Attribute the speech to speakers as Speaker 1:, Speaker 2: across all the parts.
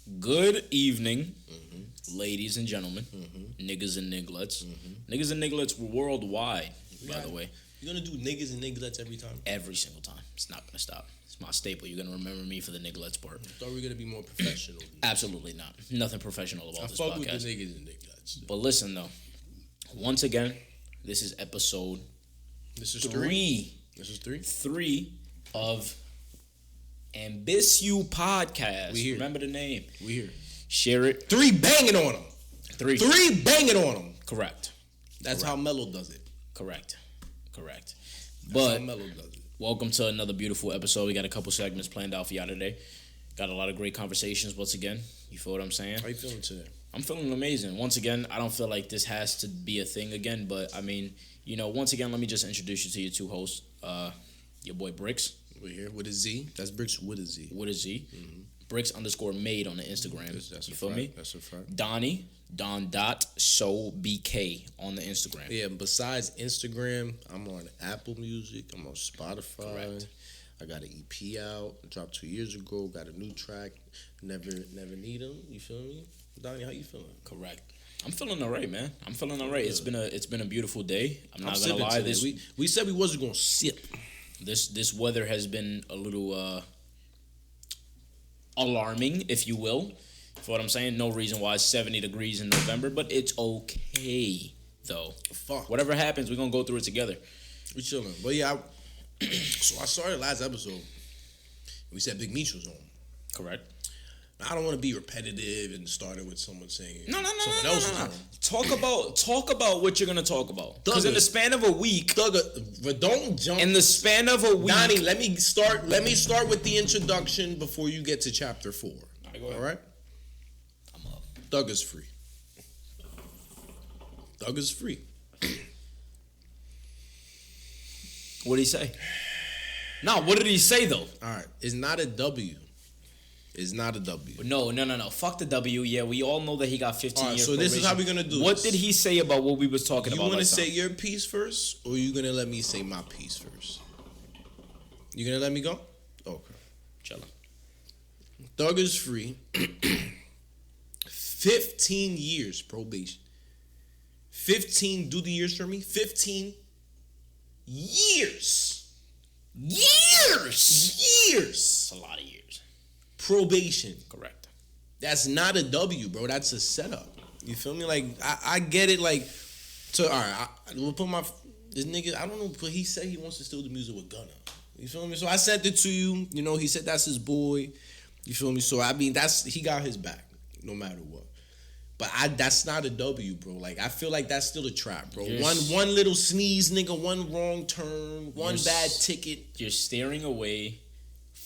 Speaker 1: Good evening, ladies and gentlemen, niggas and nigglets. Niggas and nigglets worldwide, by the way.
Speaker 2: You're going to do niggas and nigglets every time?
Speaker 1: Every single time. It's not going to stop. It's my staple. You're going to remember me for the nigglets part.
Speaker 2: I thought we were going to be more professional.
Speaker 1: Absolutely not. Nothing professional about this podcast.
Speaker 2: I fuck with the niggas and nigglets.
Speaker 1: But listen, though. Once again, this is episode...
Speaker 2: This is
Speaker 1: 3.
Speaker 2: This is 3?
Speaker 1: 3 of Ambitieux Podcast.
Speaker 2: We here.
Speaker 1: Remember the name.
Speaker 2: We here.
Speaker 1: Share it.
Speaker 2: 3 banging on them.
Speaker 1: 3
Speaker 2: banging on them.
Speaker 1: Correct.
Speaker 2: That's how Mello does it.
Speaker 1: Correct.
Speaker 2: That's
Speaker 1: But
Speaker 2: how Mello does it.
Speaker 1: Welcome to another beautiful episode. We got a couple segments planned out for y'all today. Got a lot of great conversations once again. You feel what I'm saying?
Speaker 2: How you feeling today?
Speaker 1: I'm feeling amazing. Once again, I don't feel like this has to be a thing again, but I mean, once again, let me just introduce you to your two hosts. Your boy Bricks.
Speaker 2: We're here with a Z. That's Bricks with a Z.
Speaker 1: With a Z. Mm-hmm. Bricks_made on the Instagram.
Speaker 2: That's
Speaker 1: you
Speaker 2: a
Speaker 1: feel
Speaker 2: fact.
Speaker 1: me?
Speaker 2: That's a fact.
Speaker 1: Donnie, Don.SoBK on the Instagram.
Speaker 2: Yeah, besides Instagram, I'm on Apple Music. I'm on Spotify.
Speaker 1: Correct.
Speaker 2: I got an EP out. Dropped 2 years ago. Got a new track. Never need them. You feel me? Donnie, how you feeling?
Speaker 1: Correct. I'm feeling all right, man. I'm feeling all right.
Speaker 2: Yeah.
Speaker 1: It's been a beautiful day. I'm not gonna lie.
Speaker 2: Today. We said we wasn't gonna sip.
Speaker 1: This weather has been a little alarming, if you will. For what I'm saying, no reason why it's 70 degrees in November, but it's okay though.
Speaker 2: Fuck.
Speaker 1: Whatever happens, we're gonna go through it together.
Speaker 2: We chilling. But yeah, so I started last episode. We said Big Meech was on.
Speaker 1: Correct.
Speaker 2: I don't want to be repetitive and start it with someone saying
Speaker 1: No.
Speaker 2: someone else is on.
Speaker 1: Talk about what you're gonna talk about. Because in the span of a week,
Speaker 2: but don't jump.
Speaker 1: in the span of a week,
Speaker 2: Donnie, let me start with the introduction before you get to chapter 4. All right?
Speaker 1: I'm up.
Speaker 2: Thug is free. Thug is free.
Speaker 1: What did he say? No, what did he say though?
Speaker 2: All right, it's not a W. It's not a W.
Speaker 1: No. Fuck the W. Yeah, we all know that he got 15 years.
Speaker 2: So this is how we're gonna do.
Speaker 1: What did he say about what we was talking about?
Speaker 2: You want to say your piece first, or you gonna let me say my piece first? You gonna let me go? Okay.
Speaker 1: Chillin'.
Speaker 2: Thug is free. 15 years probation. 15. Do the years for me. 15 years. Years.
Speaker 1: It's a lot of years.
Speaker 2: Probation.
Speaker 1: Correct.
Speaker 2: That's not a W, bro. That's a setup. You feel me? Like, I get it. Like, so, all right, we'll put this nigga, I don't know, but he said he wants to steal the music with Gunna. You feel me? So I sent it to you. He said that's his boy. You feel me? So, I mean, he got his back, no matter what. But that's not a W, bro. Like, I feel like that's still a trap, bro. One little sneeze, nigga, one wrong turn, one bad ticket.
Speaker 1: You're steering away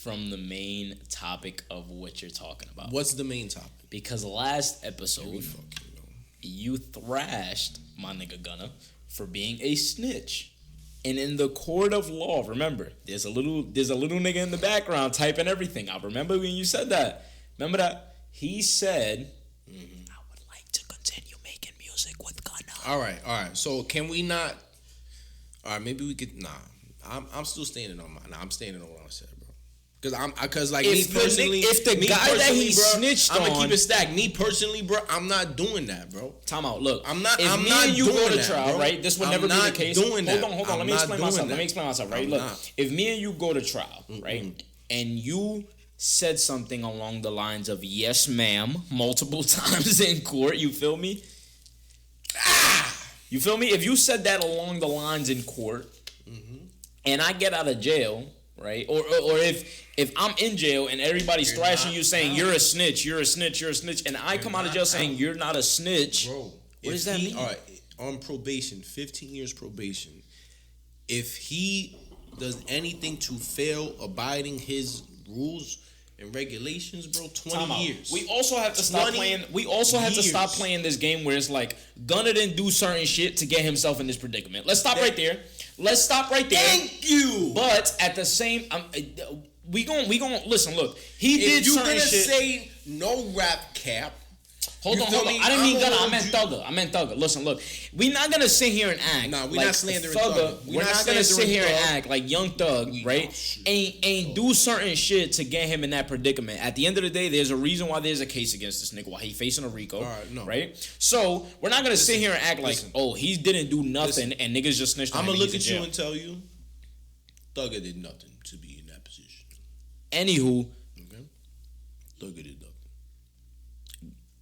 Speaker 1: from the main topic of what you're talking about.
Speaker 2: What's the main topic?
Speaker 1: Because last episode, you thrashed my nigga Gunna for being a snitch. And in the court of law, remember, there's a little nigga in the background typing everything. I remember when you said that. Remember that? He said, I would like to continue making music with Gunna.
Speaker 2: All right. So can we not? All right, maybe we could. Nah, I'm still standing on I'm standing on what I said, bro. Because like me personally,
Speaker 1: if the guy that he snitched on,
Speaker 2: I'm gonna keep it stacked. Me personally, bro, I'm not doing that, bro.
Speaker 1: Time out. Look,
Speaker 2: I'm not.
Speaker 1: If
Speaker 2: I'm
Speaker 1: me
Speaker 2: not
Speaker 1: and you
Speaker 2: doing
Speaker 1: go to
Speaker 2: that,
Speaker 1: trial,
Speaker 2: bro.
Speaker 1: right? This would never be the case.
Speaker 2: Hold
Speaker 1: on. Let me explain myself. Right? Look, if me and you go to trial, right, and you said something along the lines of "yes, ma'am" multiple times in court, you feel me? You feel me? If you said that along the lines in court, and I get out of jail, right, or if I'm in jail and everybody's thrashing you saying you're a snitch, and I come out of jail saying you're not a snitch,
Speaker 2: bro,
Speaker 1: what does that mean?
Speaker 2: All right, on probation, 15 years probation. If he does anything to fail abiding his rules and regulations, bro, 20 years.
Speaker 1: We also have to stop playing. We also have to stop playing this game where it's like Gunna didn't do certain shit to get himself in this predicament. Let's stop right there.
Speaker 2: Thank you.
Speaker 1: But at the same, we gon' listen. Look, he did certain shit.
Speaker 2: If you're gonna say no rap cap,
Speaker 1: Hold on. I didn't mean Gunna. I meant Thugger. Listen, look. We're not gonna sit here and act.
Speaker 2: Nah, we're
Speaker 1: like
Speaker 2: not slandering
Speaker 1: Thugger. We're not gonna sit here and act like Young Thug, right? Ain't do certain shit to get him in that predicament. At the end of the day, there's a reason why there's a case against this nigga, why he facing a RICO, right? So we're not gonna sit here and act like, he didn't do nothing and niggas just snitched on him.
Speaker 2: I'm gonna look at you and tell you, Thugger did nothing to be in that position.
Speaker 1: Anywho,
Speaker 2: okay, Thugger did nothing.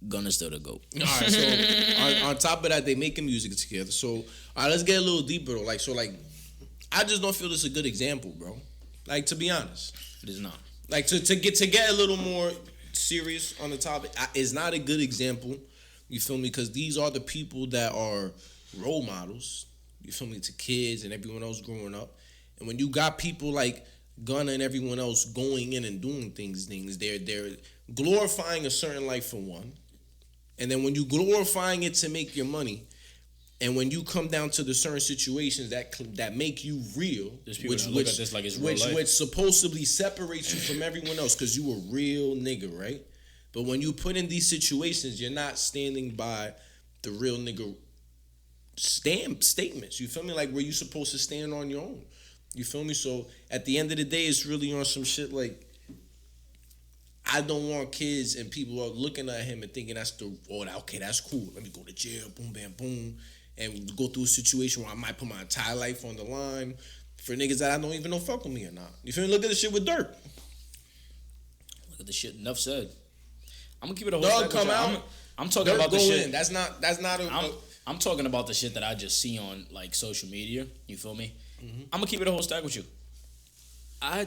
Speaker 1: Gunna still the GOAT.
Speaker 2: All right, so on top of that, they making music together. So, all right, let's get a little deeper though. I just don't feel this a good example, bro. Like, to be honest,
Speaker 1: it is not.
Speaker 2: Like, to get a little more serious on the topic, it's not a good example. You feel me? Because these are the people that are role models. You feel me? To kids and everyone else growing up. And when you got people like Gunna and everyone else going in and doing things, they're glorifying a certain life for one. And then when you glorifying it to make your money, and when you come down to the certain situations that make you real, which supposedly separates you from everyone else because you a real nigga, right? But when you put in these situations, you're not standing by the real nigga statements. You feel me? Like where you supposed to stand on your own. You feel me? So at the end of the day, it's really on some shit like, I don't want kids and people are looking at him and thinking that's cool. Let me go to jail, boom, bam, boom, and go through a situation where I might put my entire life on the line for niggas that I don't even know fuck with me or not. You feel me? Look at the shit with Durk.
Speaker 1: Look at the shit. Enough said. I'm gonna keep it a whole
Speaker 2: Dog come out.
Speaker 1: I'm talking about the shit.
Speaker 2: That's not
Speaker 1: I'm talking about the shit that I just see on like social media. You feel me?
Speaker 2: Mm-hmm.
Speaker 1: I'm gonna keep it a whole stack with you. I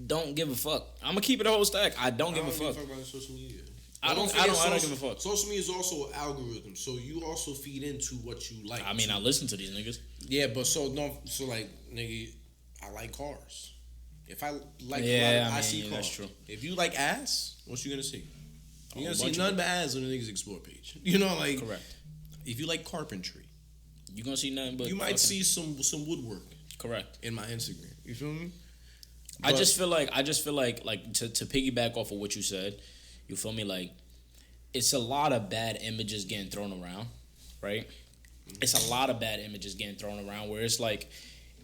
Speaker 1: don't give a fuck. I'm gonna keep it a whole stack. I don't give a fuck.
Speaker 2: About social media.
Speaker 1: I don't give a fuck.
Speaker 2: Social media is also an algorithm, so you also feed into what you like.
Speaker 1: I mean, I listen to these niggas.
Speaker 2: Yeah, but so like, nigga, I like cars. If I like, I see cars.
Speaker 1: That's true.
Speaker 2: If you like ass, what you gonna see? You're gonna see nothing but ass on the niggas explore page. You know, like, correct. If you like carpentry,
Speaker 1: you gonna see nothing but.
Speaker 2: You might see some woodwork.
Speaker 1: Correct.
Speaker 2: In my Instagram, you feel me?
Speaker 1: But I just feel like to piggyback off of what you said, you feel me? Like, it's a lot of bad images getting thrown around, right? Mm-hmm. It's a lot of bad images getting thrown around where it's like,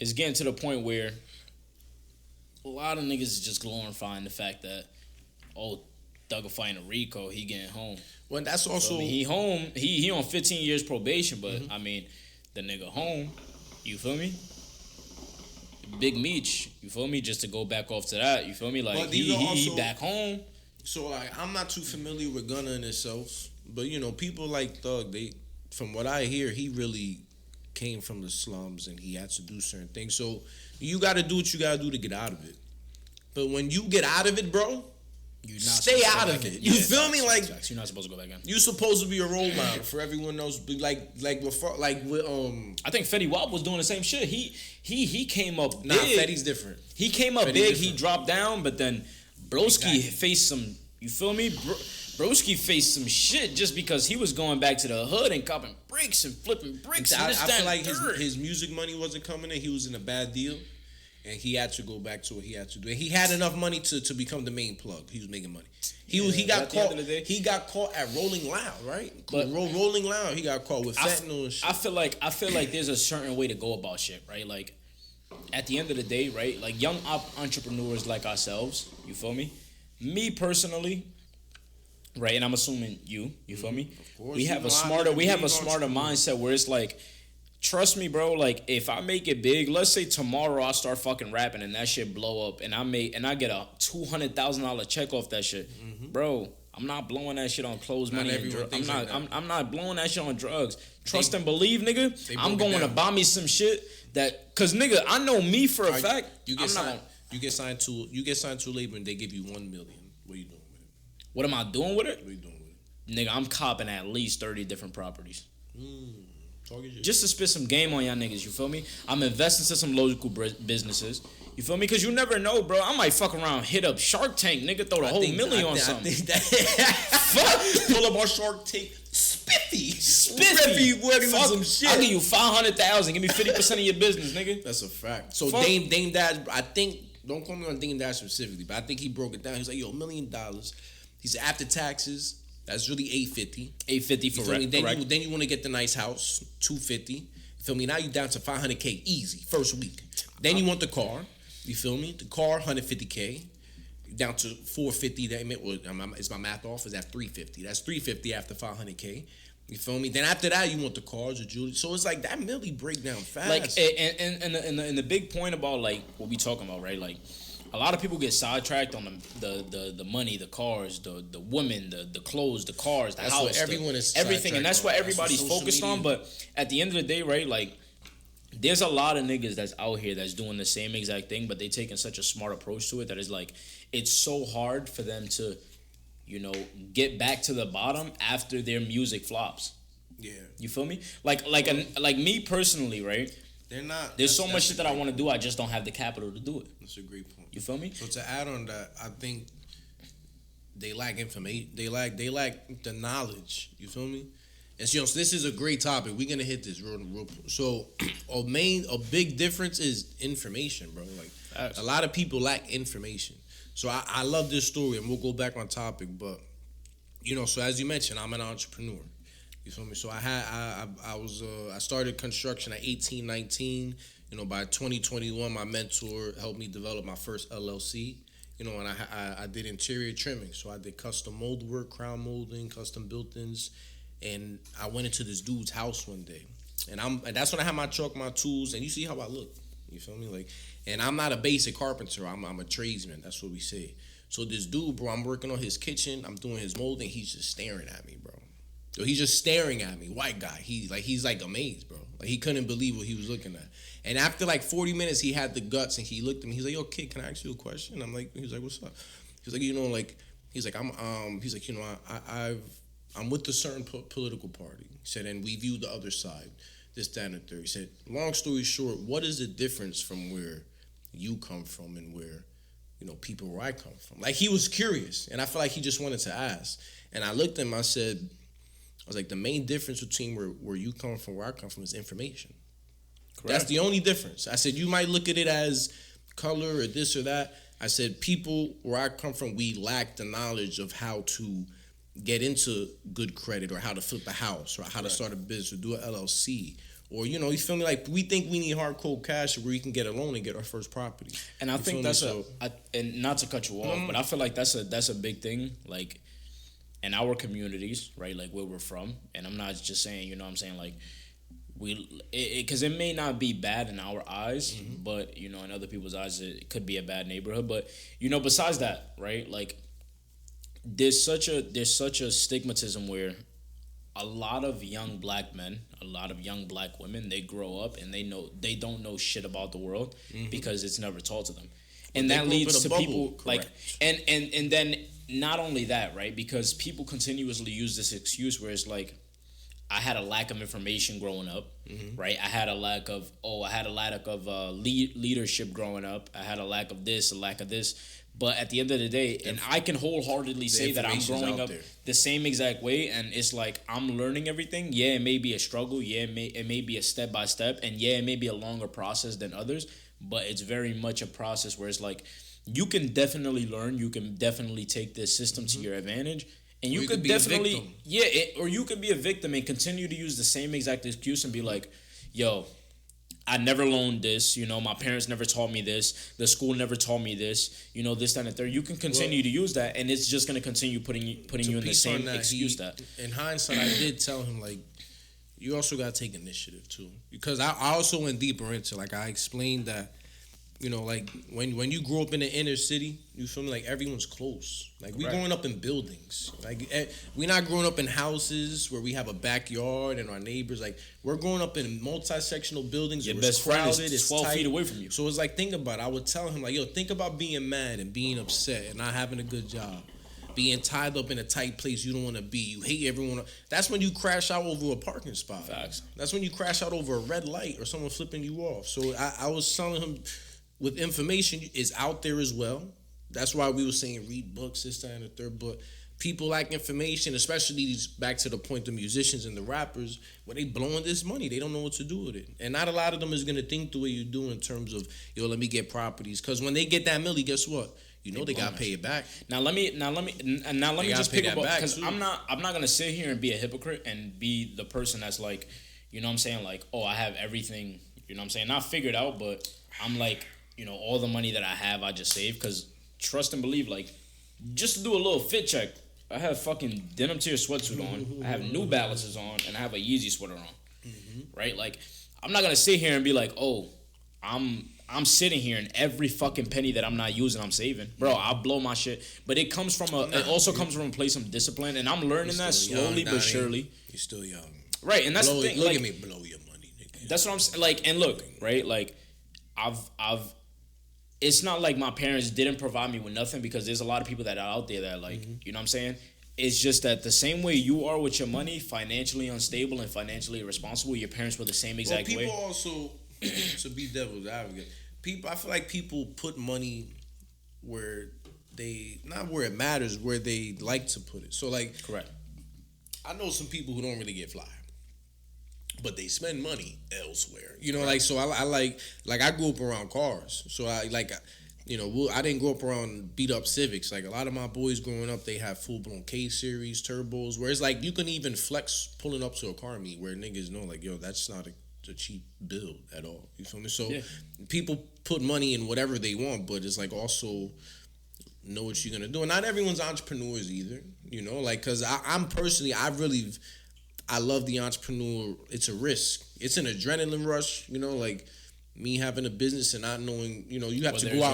Speaker 1: it's getting to the point where a lot of niggas is just glorifying the fact that, Thugger fighting a RICO, he getting home.
Speaker 2: Well, that's also...
Speaker 1: he home, he on 15 years probation, but, I mean, the nigga home, you feel me? Big Meech, you feel me? Just to go back off to that, you feel me? Like, he back home.
Speaker 2: So, like, I'm not too familiar with Gunna in itself, but, you know, people like Thug, from what I hear, he really came from the slums and he had to do certain things. So, you got to do what you got to do to get out of it. But when you get out of it, bro, stay out of it. You feel me? Like,
Speaker 1: you're not supposed to go back in.
Speaker 2: You're supposed to be a role model for everyone else. Like with
Speaker 1: I think Fetty Wap was doing the same shit. He came up big.
Speaker 2: Nah, Fetty's different.
Speaker 1: He came up big. He dropped down, but then Broski faced some. You feel me? Broski faced some shit just because he was going back to the hood and copping bricks and flipping bricks. I
Speaker 2: feel like his music money wasn't coming in. He was in a bad deal. And he had to go back to what he had to do. And he had enough money to become the main plug. He was making money. He got caught. He got caught at Rolling Loud, right? But Rolling Loud, he got caught with fentanyl and shit.
Speaker 1: I feel like there's a certain way to go about shit, right? Like, at the end of the day, right? Like, young entrepreneurs like ourselves, you feel me? Me personally, right? And I'm assuming you feel me?
Speaker 2: Of course.
Speaker 1: We have a smarter mindset where it's like, trust me, bro, like, if I make it big, let's say tomorrow I start fucking rapping and that shit blow up and I get a $200,000 check off that shit. Mm-hmm. Bro, I'm not blowing that shit on clothes money and drugs. I'm not blowing that shit on drugs. Trust and believe, nigga. I'm going to buy me some shit that, cause nigga, I know me for a fact.
Speaker 2: You get signed to a label and they give you $1 million. What are you doing with it?
Speaker 1: What am I doing with it?
Speaker 2: What are you doing with it?
Speaker 1: Nigga, I'm copping at least 30 different properties. Just to spit some game on y'all niggas, you feel me? I'm investing to some local businesses. You feel me? Because you never know, bro. I might fuck around, hit up Shark Tank, nigga, throw the whole million on something.
Speaker 2: Fuck. Pull up on Shark Tank. Spiffy. Working on some shit.
Speaker 1: I'll give you $500,000. Give me 50% of your business, nigga.
Speaker 2: That's a fact. So Dame Dash, I think, don't call me on Dame Dash specifically, but I think he broke it down. He's like, $1 million. He said after taxes, That's really $850.
Speaker 1: $850 for rent.
Speaker 2: Then you want to get the nice house, $250. You feel me? Now you down to $500K easy first week. Then you want the car. You feel me? The car $150K. Down to $450. Is my math off? Is that $350? That's $350 after $500K. You feel me? Then after that, you want the cars or jewelry. So it's like that really break down fast.
Speaker 1: Like, and the big point about like what we talking about, right? Like, a lot of people get sidetracked on the money, the cars, the women, the clothes, the cars, the house,
Speaker 2: everyone is
Speaker 1: everything, and that's what everybody's focused on. But at the end of the day, right? Like, there's a lot of niggas that's out here that's doing the same exact thing, but they taking such a smart approach to it that is like, it's so hard for them to, you know, get back to the bottom after their music flops.
Speaker 2: Yeah.
Speaker 1: You feel me? Like me personally, right?
Speaker 2: They're not.
Speaker 1: There's so much shit that I want to do. I just don't have the capital to do it.
Speaker 2: That's a great point.
Speaker 1: You feel me?
Speaker 2: So to add on that, I think they lack information. They lack the knowledge. You feel me? And so this is a great topic. We're gonna hit this real. So a big difference is information, bro. Like a lot of people lack information. So I love this story, and we'll go back on topic. But you know, so as you mentioned, I'm an entrepreneur. You feel me? So I started construction at 18, 19. You know, by 2021, my mentor helped me develop my first LLC. You know, and I did interior trimming. So I did custom mold work, crown molding, custom built-ins. And I went into this dude's house one day. And that's when I had my truck, my tools, and you see how I look. You feel me? Like, and I'm not a basic carpenter. I'm a tradesman. That's what we say. So this dude, bro, I'm working on his kitchen. I'm doing his molding. He's just staring at me, bro. So he's just staring at me. White guy. He's like amazed, bro. Like, he couldn't believe what he was looking at. And after like 40 minutes, he had the guts and he looked at me. He's like, "Yo, kid, can I ask you a question?" He was like, "What's up?" He's like, "You know, like," he's like, he's like, "You know, I'm with a certain political party." He said, "And we view the other side, this, that, and the third." He said, "Long story short, what is the difference from where you come from and where, you know, people where I come from?" Like, he was curious, and I felt like he just wanted to ask. And I looked at him, I was like, the main difference between where you come from, where I come from, is information. Correct. That's the only difference. I said, you might look at it as color or this or that. I said, people where I come from, we lack the knowledge of how to get into good credit or how to flip a house or how to start a business or do an LLC. Or, you know, you feel me? Like, we think we need hard cold cash where we can get a loan and get our first property. And I think that's and not to cut you off, but I feel like that's a big thing, like, in our communities, right? Like, where we're from. And I'm not just saying, you know what I'm saying, like, because it may not be bad in our eyes, but, you know, in other people's eyes, it could be a bad neighborhood. But, you know, besides that, right, like, there's such a stigmatism where a lot of young black men, a lot of young black women, they grow up and they don't know shit about the world because it's never taught to them. And that leads to people like, and then not only that, right? Because people continuously use this excuse where it's like, I had a lack of information growing up, right? I had a lack of leadership growing up. I had a lack of this, a lack of this. But at the end of the day, and I can wholeheartedly say that I'm growing up the same exact way, and it's like I'm learning everything. Yeah, it may be a struggle. Yeah, it may be a step by step, and yeah, it may be a longer process than others. But it's very much a process where it's like you can definitely learn. You can definitely take this system to your advantage. And you could definitely, or you could be a victim and continue to use the same exact excuse and be like, yo, I never learned this. You know, my parents never taught me this. The school never taught me this. You know, this, that, and the third. You can continue to use that, and it's just going to continue putting you in the same excuse that. In hindsight, I did tell him, like, you also got to take initiative, too. Because I also went deeper into, like, I explained that, you know, like, when you grow up in the inner city, you feel me? Like, everyone's close. Like, we growing up in buildings. Like, we're not growing up in houses where we have a backyard and our neighbors. Like, we're growing up in multi-sectional buildings where it's crowded, it's
Speaker 1: 12
Speaker 2: tight.
Speaker 1: feet away from you.
Speaker 2: So it's like, think about it. I would tell him, like, yo, think about being mad and being upset and not having a good job. Being tied up in a tight place you don't want to be. You hate everyone. That's when you crash out over a parking spot.
Speaker 1: Facts.
Speaker 2: That's when you crash out over a red light or someone flipping you off. So I was telling him, with information is out there as well. That's why we were saying read books, this, that, and the third. But people lack information, especially these, back to the point, the musicians and the rappers, where they blowing this money. They don't know what to do with it. And not a lot of them is going to think the way you do in terms of, yo, let me get properties. Because when they get that milli, guess what? you know they gotta pay it back.
Speaker 1: Now let me just pick up because I'm not gonna sit here and be a hypocrite and be the person that's like, you know what I'm saying, like, oh, I have everything, you know what I'm saying, not figured out, but I'm like, you know, all the money that I have I just save, because trust and believe, like, just to do a little fit check, I have fucking denim tier sweatsuit on, I have New Balances on, and I have a Yeezy sweater on, right? Like, I'm not gonna sit here and be like, oh, I'm sitting here and every fucking penny that I'm not using, I'm saving. Bro, I'll blow my shit. But it comes from it also comes from a place of discipline, and I'm learning that slowly but surely.
Speaker 2: You're still young.
Speaker 1: Right, and that's the thing.
Speaker 2: Look at me blow your money, nigga.
Speaker 1: That's what I'm saying. Like, and look, right? Like, I've it's not like my parents didn't provide me with nothing, because there's a lot of people that are out there that, like, you know what I'm saying? It's just that the same way you are with your money, financially unstable and financially irresponsible, your parents were the same exact way.
Speaker 2: People also, to be devil's advocate, I feel like people put money where not where it matters, where they like to put it. So, like,
Speaker 1: correct.
Speaker 2: I know some people who don't really get fly, but they spend money elsewhere. You know, like, so I like I grew up around cars. So I like, you know, I didn't grow up around beat up Civics. Like, a lot of my boys growing up, they have full blown K series turbos, where it's like you can even flex pulling up to a car meet where niggas know, like, yo, that's not a cheap build at all. You feel me? So people put money in whatever they want, but it's like also know what you're gonna do. And not everyone's entrepreneurs either. You know, like, because I'm personally, I love the entrepreneur. It's a risk. It's an adrenaline rush. You know, like me having a business and not knowing. You know, you have to go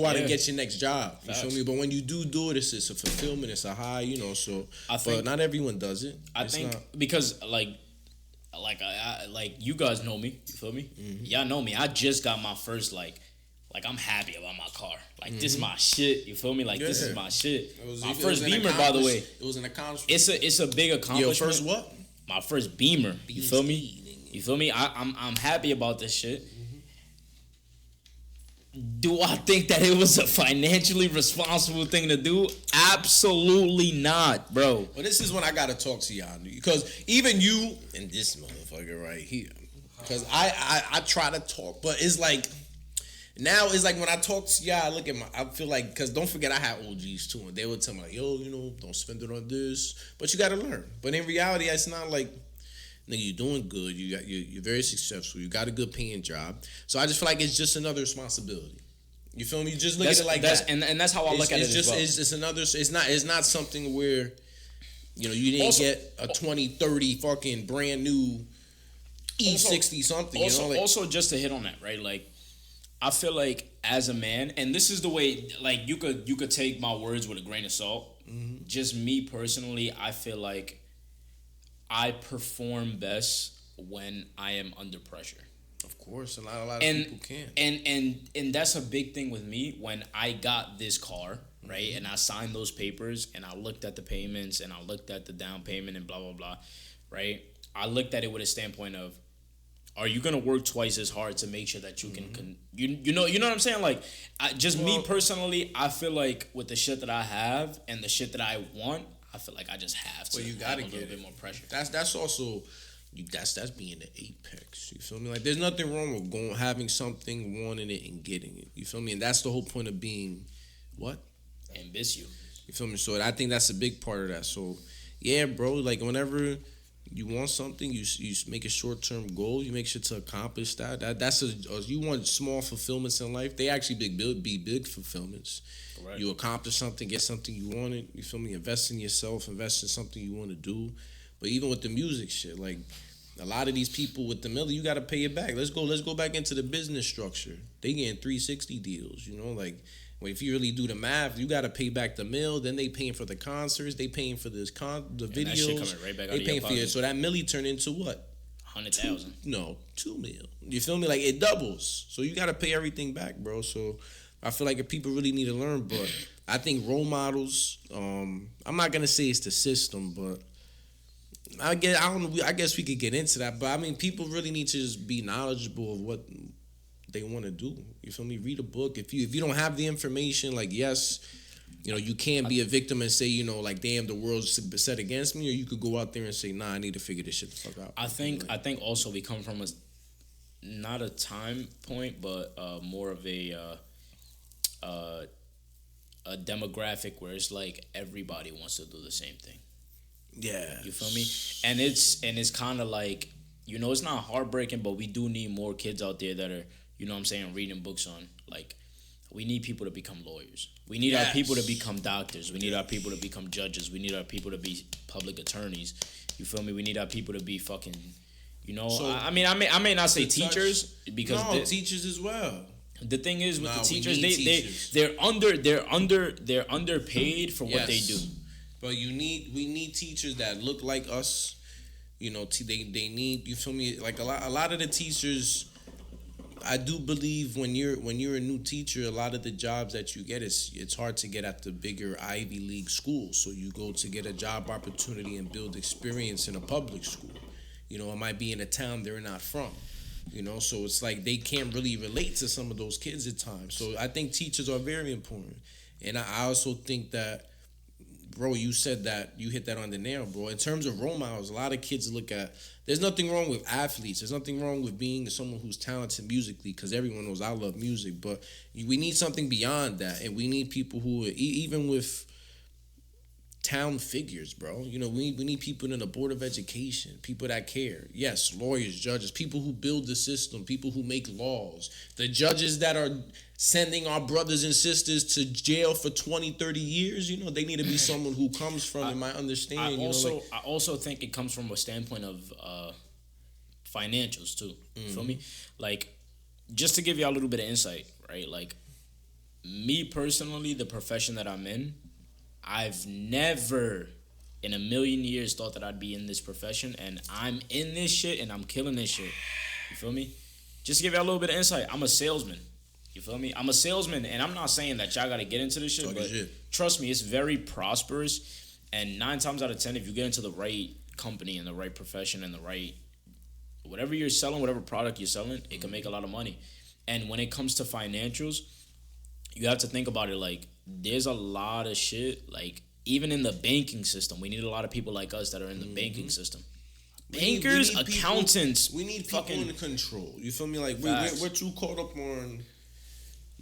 Speaker 2: out and get your next job. You feel me? But when you do it, it's a fulfillment. It's a high. You know, so but not everyone does it.
Speaker 1: I think because like you guys know me. You feel me? Mm-hmm. Y'all know me. I just got my first like I'm happy about my car. Like, this is my shit. You feel me? Like, this is my shit. My first Beamer, by the way.
Speaker 2: It was an accomplishment.
Speaker 1: It's a big accomplishment.
Speaker 2: Your first what?
Speaker 1: My first Beamer. You feel me? You feel me? I'm happy about this shit. Do I think that it was a financially responsible thing to do? Absolutely not, bro.
Speaker 2: Well, this is when I gotta talk to y'all, because even you and this motherfucker right here, because I try to talk, but it's like now it's like when I talk to y'all, I feel like, because don't forget I had OGs too, and they would tell me like, yo, you know, don't spend it on this, but you gotta learn. But in reality, it's not like, nigga, you're doing good. You're very successful. You got a good paying job. So I just feel like it's just another responsibility. You feel me? You just look at it like that.
Speaker 1: And that's how I look at it as well.
Speaker 2: It's another. It's not something where, you know, you didn't get a 2030 fucking brand new E60 something.
Speaker 1: Also,
Speaker 2: you know, like,
Speaker 1: also just to hit on that, right? Like, I feel like as a man, and this is the way, like, you could take my words with a grain of salt. Mm-hmm. Just me personally, I feel like I perform best when I am under pressure.
Speaker 2: Of course, a lot of people can.
Speaker 1: And that's a big thing with me. When I got this car, right, mm-hmm. and I signed those papers, and I looked at the payments, and I looked at the down payment, and blah blah blah, right? I looked at it with a standpoint of, are you gonna work twice as hard to make sure that you can you know what I'm saying? Like, me personally, I feel like with the shit that I have and the shit that I want, I feel like I just have to.
Speaker 2: Well, you gotta
Speaker 1: have a little bit more pressure.
Speaker 2: That's also that's being the apex. You feel me? Like, there's nothing wrong with having something, wanting it, and getting it. You feel me? And that's the whole point of being what?
Speaker 1: Ambitious.
Speaker 2: You feel me? So I think that's a big part of that. So yeah, bro. Like, whenever you want something, you make a short-term goal. You make sure to accomplish that. That's you want small fulfillments in life. They actually be big fulfillments. Right. You accomplish something, get something you wanted. You feel me? Invest in yourself. Invest in something you want to do. But even with the music shit, like, a lot of these people with the mill, you got to pay it back. Let's go back into the business structure. They getting 360 deals. You know, like, well, if you really do the math, you got to pay back the mill. Then they paying for the concerts. They paying for the videos.
Speaker 1: That shit coming right back out of your pocket.
Speaker 2: So that milli turned into what?
Speaker 1: 100,000.
Speaker 2: No, 2 mil. You feel me? Like, it doubles. So you got to pay everything back, bro. So I feel like if people really need to learn, but I think role models. I'm not gonna say it's the system, but I guess we could get into that. But I mean, people really need to just be knowledgeable of what they want to do. You feel me? Read a book. If you don't have the information, like, yes, you know, you can't be a victim and say, you know, like, damn, the world's set against me, or you could go out there and say, nah, I need to figure this shit the fuck out.
Speaker 1: I think also we come from not a time point, but more of a a demographic where it's like everybody wants to do the same thing.
Speaker 2: Yeah.
Speaker 1: You feel me? And it's kind of like, it's not heartbreaking, but we do need more kids out there that are, what I'm saying, reading books on, like, we need people to become lawyers. We need our people to become doctors. We need our people to become judges. We need our people to be public attorneys. You feel me? We need our people to be fucking, So, I may not say teachers because
Speaker 2: teachers as well.
Speaker 1: The thing is with the teachers, they're underpaid for what they do.
Speaker 2: But we need teachers that look like us. They need, you feel me? Like a lot of the teachers, I do believe when you're a new teacher, a lot of the jobs that you get it's hard to get at the bigger Ivy League schools. So you go to get a job opportunity and build experience in a public school. It might be in a town they're not from. So it's like they can't really relate to some of those kids at times. So I think teachers are very important. And I also think that, bro, you said that, you hit that on the nail, bro. In terms of role models, a lot of kids look at, there's nothing wrong with athletes. There's nothing wrong with being someone who's talented musically, because everyone knows I love music. But we need something beyond that. And we need people who, even with town figures, bro. We need people in the Board of Education, people that care. Yes, lawyers, judges, people who build the system, people who make laws. The judges that are sending our brothers and sisters to jail for 20, 30 years, they need to be someone who comes from, in my understanding.
Speaker 1: I also think it comes from a standpoint of financials too. You feel me? Like, just to give you a little bit of insight, right? Like, me personally, the profession that I'm in, I've never in a million years thought that I'd be in this profession, and I'm in this shit and I'm killing this shit. You feel me? Just to give you a little bit of insight, I'm a salesman. You feel me? I'm a salesman, and I'm not saying that y'all gotta get into this shit, but trust me, it's very prosperous. And 9 times out of 10, if you get into the right company and the right profession and the right whatever you're selling, whatever product you're selling, it can make a lot of money. And when it comes to financials, you have to think about it like, there's a lot of shit, like, even in the banking system, we need a lot of people like us that are in the banking system. Bankers, accountants.
Speaker 2: We need people in control. You feel me? Like, we're too caught up on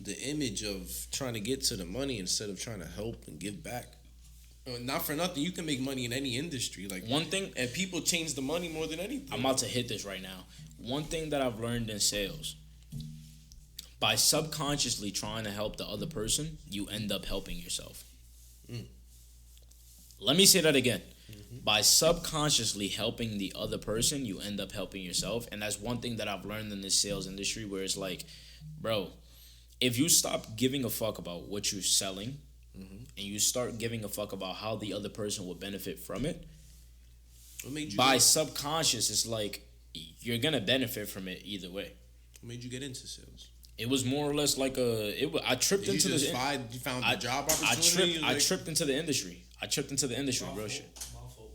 Speaker 2: the image of trying to get to the money instead of trying to help and give back. Not for nothing, you can make money in any industry. Like,
Speaker 1: one thing,
Speaker 2: and people change the money more than anything.
Speaker 1: I'm about to hit this right now. One thing that I've learned in sales, by subconsciously trying to help the other person, you end up helping yourself. Let me say that again. By subconsciously helping the other person, you end up helping yourself. And that's one thing that I've learned in this sales industry, where it's like, bro, if you stop giving a fuck about what you're selling, and you start giving a fuck about how the other person will benefit from it, by subconscious, it's like you're gonna benefit from it either way.
Speaker 2: What made you get into sales?
Speaker 1: It was more or less like I tripped into this.
Speaker 2: You found a job opportunity?
Speaker 1: I tripped into the industry. Real shit. My fault.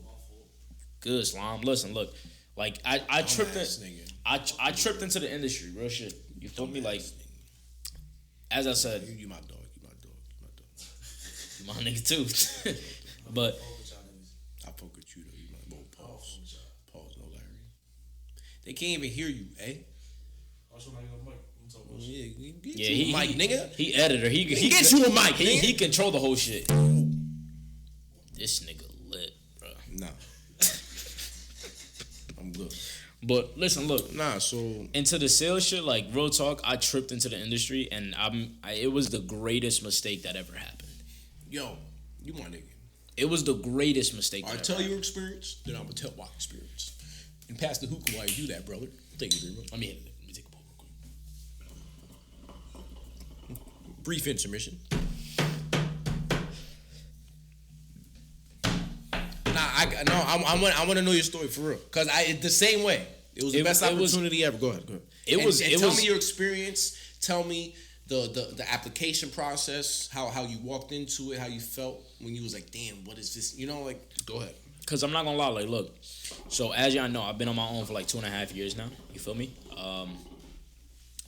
Speaker 1: Good, Slime. Listen, look. Like, I tripped into the industry, real shit. You feel me? Like, as I said,
Speaker 2: you my dog.
Speaker 1: You my nigga too. But
Speaker 2: I fuck with you though. You my boy. Pause, no Larry. They can't even hear you, eh?
Speaker 1: Yeah, he
Speaker 2: mic, nigga.
Speaker 1: He editor. He
Speaker 2: gets you a mic.
Speaker 1: He control the whole shit. This nigga lit, bro.
Speaker 2: Nah, I'm good.
Speaker 1: But listen, look.
Speaker 2: So
Speaker 1: into the sales shit, like, real talk, I tripped into the industry, and it was the greatest mistake that ever happened.
Speaker 2: Yo, you my nigga.
Speaker 1: It was the greatest mistake.
Speaker 2: I tell your experience, then I'm gonna tell my experience. And pass the hookah while you do that, brother. Thank you very much.
Speaker 1: Let me take a pull real quick.
Speaker 2: Brief intermission. I want to know your story for real, cause the same way. It was the best opportunity ever. Go ahead. Tell me your experience. Tell me the application process, how you walked into it, how you felt when you was like, damn, what is this? Like, go ahead.
Speaker 1: Cause I'm not gonna lie, like, look. So as y'all know, I've been on my own for like 2.5 years now. You feel me?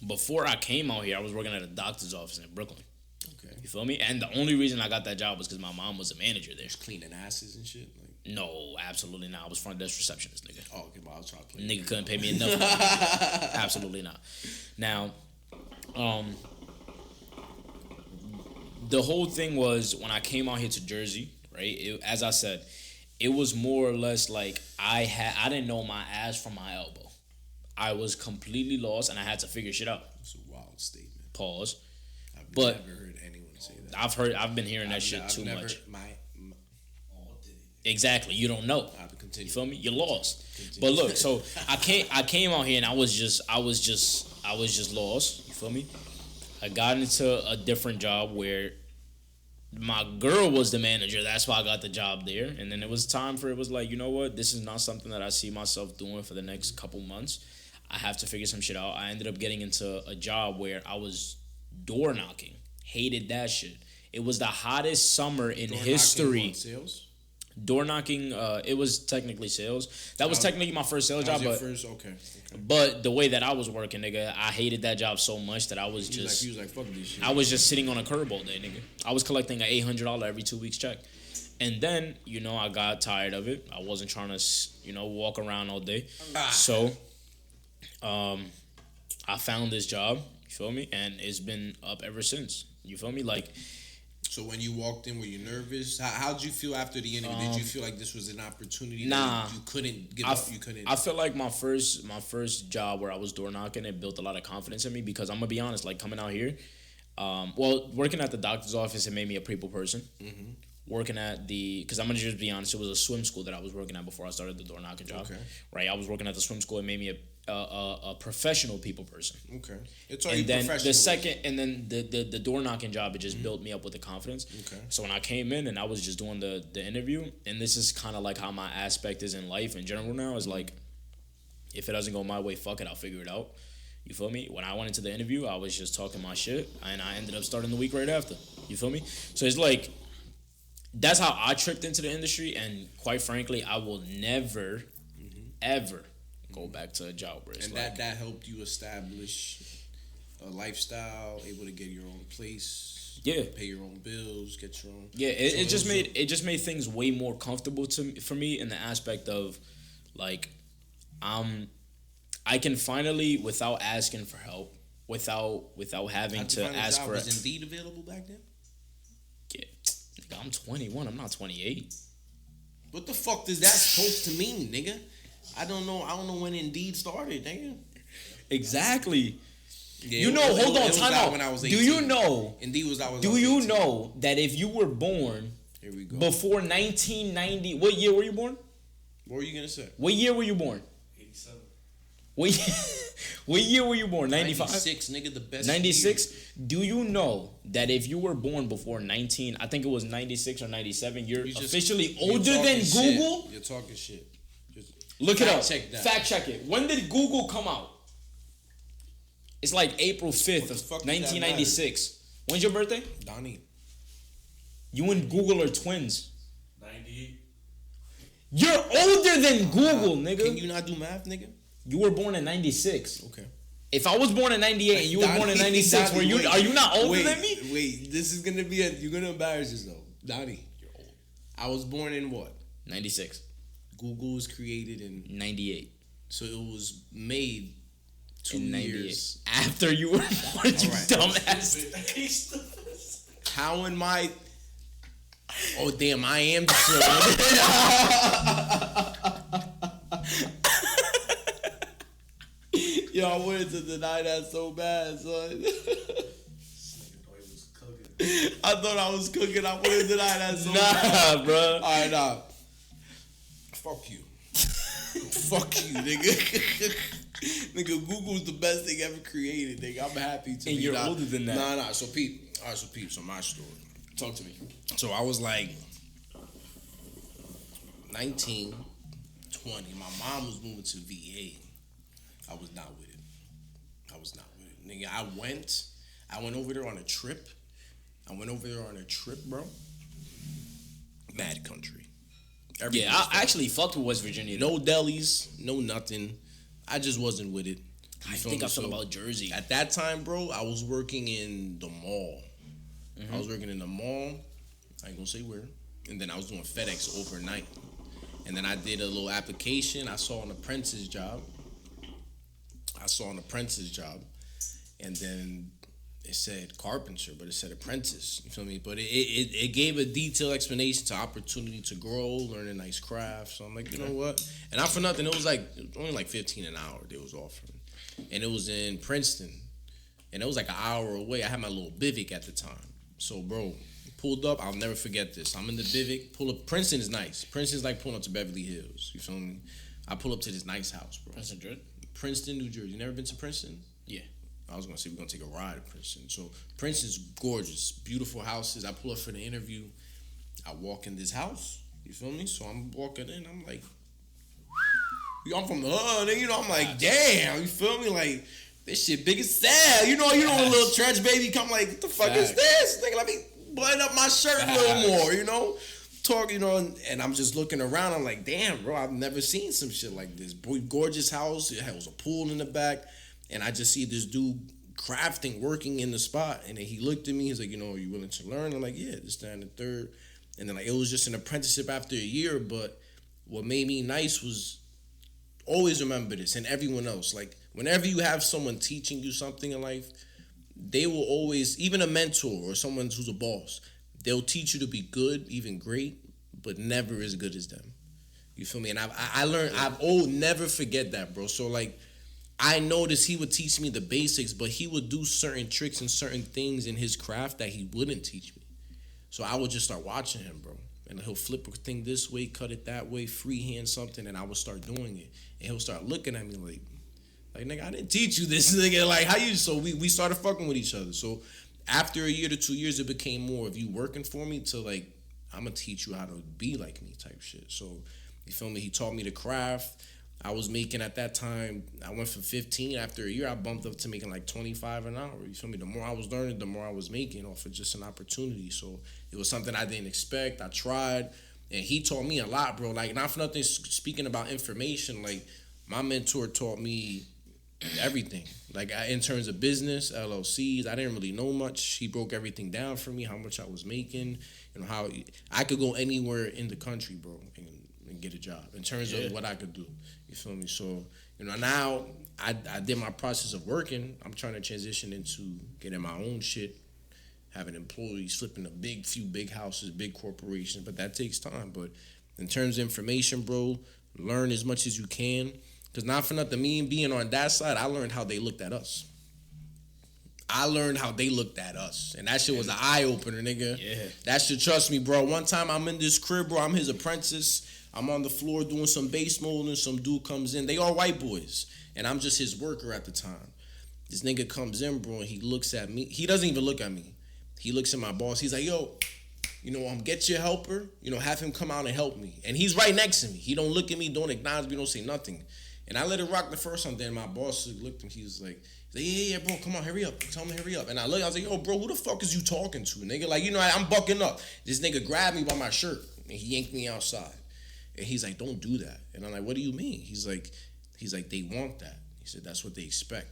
Speaker 1: Before I came out here, I was working at a doctor's office in Brooklyn.
Speaker 2: Okay.
Speaker 1: You feel me? And the only reason I got that job was because my mom was a manager there.
Speaker 2: Just cleaning asses and shit. Like,
Speaker 1: no, absolutely not. I was front desk receptionist, nigga.
Speaker 2: Oh, okay, but I was trying to play.
Speaker 1: Nigga couldn't pay me enough. Absolutely not. Now, the whole thing was when I came out here to Jersey, right? As I said, it was more or less like I didn't know my ass from my elbow. I was completely lost, and I had to figure shit out.
Speaker 2: It's a wild statement.
Speaker 1: Pause.
Speaker 2: I've
Speaker 1: But
Speaker 2: never heard anyone say that.
Speaker 1: I've been hearing that shit too much.
Speaker 2: All day.
Speaker 1: Exactly. You don't know. You feel me? You're lost. But look, so I came out here and I was just lost. You feel me? I got into a different job where my girl was the manager. That's why I got the job there. And then it was time for, it was like, you know what? This is not something that I see myself doing for the next couple months. I have to figure some shit out. I ended up getting into a job where I was door knocking. Hated that shit. It was the hottest summer in history.
Speaker 2: Sales?
Speaker 1: Door knocking, it was technically sales. That was technically my first sales job.
Speaker 2: Okay.
Speaker 1: But the way that I was working, nigga, I hated that job so much that I was just...
Speaker 2: He was like, fuck this shit.
Speaker 1: I was just sitting on a curb all day, nigga. I was collecting an $800 every 2 weeks check. And then, you know, I got tired of it. I wasn't trying to, you know, walk around all day. So, I found this job, you feel me? And it's been up ever since. You feel me? Like...
Speaker 2: So when you walked in, were you nervous? How'd you feel after the interview? Did you feel like this was an opportunity?
Speaker 1: Nah,
Speaker 2: that you couldn't give up. You couldn't.
Speaker 1: I feel like my first job where I was door knocking, it built a lot of confidence in me because I'm gonna be honest. Like coming out here, working at the doctor's office, it made me a people person. Mm-hmm. Working at because I'm gonna just be honest, it was a swim school that I was working at before I started the door knocking job. Okay. Right, I was working at the swim school. It made me a professional people person. Okay. It's already professional. And then the second, and then the door knocking job, it just built me up with the confidence. Okay. So when I came in and I was just doing the interview, and this is kind of like how my aspect is in life in general now, is like, if it doesn't go my way, fuck it, I'll figure it out. You feel me? When I went into the interview, I was just talking my shit, and I ended up starting the week right after. You feel me? So it's like, that's how I tripped into the industry, and quite frankly, I will never, ever go back to a job where it's
Speaker 2: that helped you establish a lifestyle, able to get your own place, pay your own bills, get your own. Yeah,
Speaker 1: it just made things way more comfortable for me in the aspect of, like, I can finally, without asking for help, without having to ask for it.
Speaker 2: Was Indeed available back then?
Speaker 1: Yeah, I'm 21. I'm not 28.
Speaker 2: What the fuck does that supposed to mean, nigga? I don't know when Indeed started, nigga.
Speaker 1: Exactly. Yeah, you know, hold on, time out. When I was 18. Do you know? Indeed was out. Do you know that if you were born before 1990, what year were you born?
Speaker 2: What were you gonna say?
Speaker 1: What year were you born?
Speaker 2: 87.
Speaker 1: What year were you born? 95?
Speaker 2: 96, nigga, the best
Speaker 1: 96? Do you know that if you were born before I think it was 96 or 97, you're officially older than Google?
Speaker 2: Shit. You're talking shit.
Speaker 1: Look it up. Fact check it. When did Google come out? It's like April 5th of 1996. When's your birthday?
Speaker 2: Donnie.
Speaker 1: You and Google are twins. 98. You're older than Google, nigga.
Speaker 2: Can you not do math, nigga?
Speaker 1: You were born in 96. Okay. If I was born in 98 and you were born in 96, are you not older than me?
Speaker 2: Wait, this is going to be you're going to embarrass yourself. Donnie, you're old. I was born in what?
Speaker 1: 96.
Speaker 2: Google was created in
Speaker 1: 98.
Speaker 2: So it was made 2 years
Speaker 1: after you were born, you dumbass.
Speaker 2: How am I? Oh damn, I am the Yo, I wanted to deny that so bad, son. I thought I was cooking. I wanted to deny that so bad.
Speaker 1: Nah, bro.
Speaker 2: Alright, nah. Fuck you. Fuck you, nigga. Nigga, Google's the best thing ever created, nigga. I'm happy to
Speaker 1: and you're older than that.
Speaker 2: Nah. So peep. Alright, so my story.
Speaker 1: Talk to me.
Speaker 2: So I was like 19, 20. My mom was moving to VA. I was not with it. Nigga, I went over there on a trip. Bro. Mad country.
Speaker 1: Yeah, I actually fucked with West Virginia.
Speaker 2: No delis, no nothing. I just wasn't with it.
Speaker 1: I think I thought about Jersey.
Speaker 2: At that time, bro, I was working in the mall. Mm-hmm. I was working in the mall. I ain't gonna say where. And then I was doing FedEx overnight. And then I did a little application. I saw an apprentice job. And then it said carpenter, but it said apprentice. You feel me? But it gave a detailed explanation to opportunity to grow, learn a nice craft. So I'm like, you know what? And not for nothing, it was only like 15 an hour they was offering, and it was in Princeton, and it was like an hour away. I had my little Bivvic at the time. So bro, pulled up. I'll never forget this. I'm in the Bivvic. Pull up. Princeton is nice. Princeton's like pulling up to Beverly Hills. You feel me? I pull up to this nice house, bro. Princeton, New Jersey. You never been to Princeton?
Speaker 1: Yeah.
Speaker 2: I was gonna say we're gonna take a ride to Princeton. So Princeton's gorgeous, beautiful houses. I pull up for the interview. I walk in this house. You feel me? So I'm walking in. I'm like, I'm from the hood. And, I'm like, damn. You feel me? Like, this shit big as sad. You know, a little trench baby come like, what the fuck is this? Nigga, let me button up my shirt a little more. Talk, and I'm just looking around. I'm like, damn, bro, I've never seen some shit like this. Gorgeous house. It was a pool in the back. And I just see this dude crafting, working in the spot. And then he looked at me. He's like, are you willing to learn? I'm like, yeah, this, that, and the third. And then it was just an apprenticeship after a year. But what made me nice was always remember this, and everyone else. Like, whenever you have someone teaching you something in life, they will always, even a mentor or someone who's a boss, they'll teach you to be good, even great, but never as good as them. You feel me? And I learned, never forget that, bro. So, like, I noticed he would teach me the basics, but he would do certain tricks and certain things in his craft that he wouldn't teach me. So I would just start watching him, bro. And he'll flip a thing this way, cut it that way, freehand something, and I would start doing it. And he'll start looking at me like, nigga, I didn't teach you this, nigga. Like, how you? So we started fucking with each other. So after a year to 2 years, it became more of you working for me to, like, I'm going to teach you how to be like me type shit. So, you feel me? He taught me the craft. I was making, at that time, I went from 15. After a year, I bumped up to making like 25 an hour. You feel me? The more I was learning, the more I was making off of just an opportunity. So it was something I didn't expect. I tried. And he taught me a lot, bro. Like, not for nothing, speaking about information, like, my mentor taught me everything. Like, in terms of business, LLCs, I didn't really know much. He broke everything down for me, how much I was making, how I could go anywhere in the country, bro, and get a job in terms of what I could do. You feel me? So, now I did my process of working. I'm trying to transition into getting my own shit, having employees, flipping few big houses, big corporations, but that takes time. But in terms of information, bro, learn as much as you can. Because not for nothing, me and being on that side, I learned how they looked at us. And that shit was an eye-opener, nigga. Yeah. That shit, trust me, bro. One time I'm in this crib, bro. I'm his apprentice. I'm on the floor doing some base molding. Some dude comes in. They all white boys. And I'm just his worker at the time. This nigga comes in, bro, and he looks at me. He doesn't even look at me. He looks at my boss. He's like, yo, get your helper. Have him come out and help me. And he's right next to me. He don't look at me, don't acknowledge me, don't say nothing. And I let it rock the first time. Then my boss looked at me. He was like, yeah, bro, come on, hurry up. Tell him to hurry up. And I was like, yo, bro, who the fuck is you talking to, nigga? Like, I'm bucking up. This nigga grabbed me by my shirt, and he yanked me outside. And he's like, don't do that. And I'm like, what do you mean? He's like, they want that. He said, that's what they expect.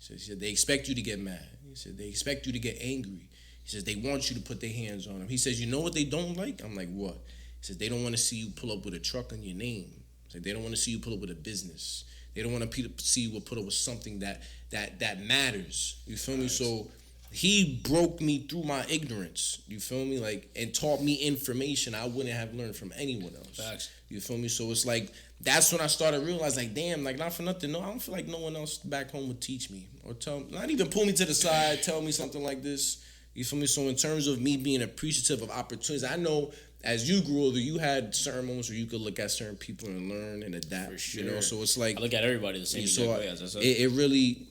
Speaker 2: He said, they expect you to get mad. He said, they expect you to get angry. He says, they want you to put their hands on them. He says, you know what they don't like? I'm like, what? He says, they don't want to see you pull up with a truck on your name. He's like, they don't want to see you pull up with a business. They don't want to see you pull up with something that matters. You feel me? So he broke me through my ignorance. You feel me? Like, and taught me information I wouldn't have learned from anyone else.
Speaker 1: Facts.
Speaker 2: You feel me? So it's like, that's when I started realizing, like, damn, like, not for nothing. No, I don't feel like no one else back home would teach me or not even pull me to the side, tell me something like this. You feel me? So in terms of me being appreciative of opportunities, I know as you grew older, you had certain moments where you could look at certain people and learn and adapt. For sure. So it's like,
Speaker 1: I look at everybody the same way, as I said.
Speaker 2: It really,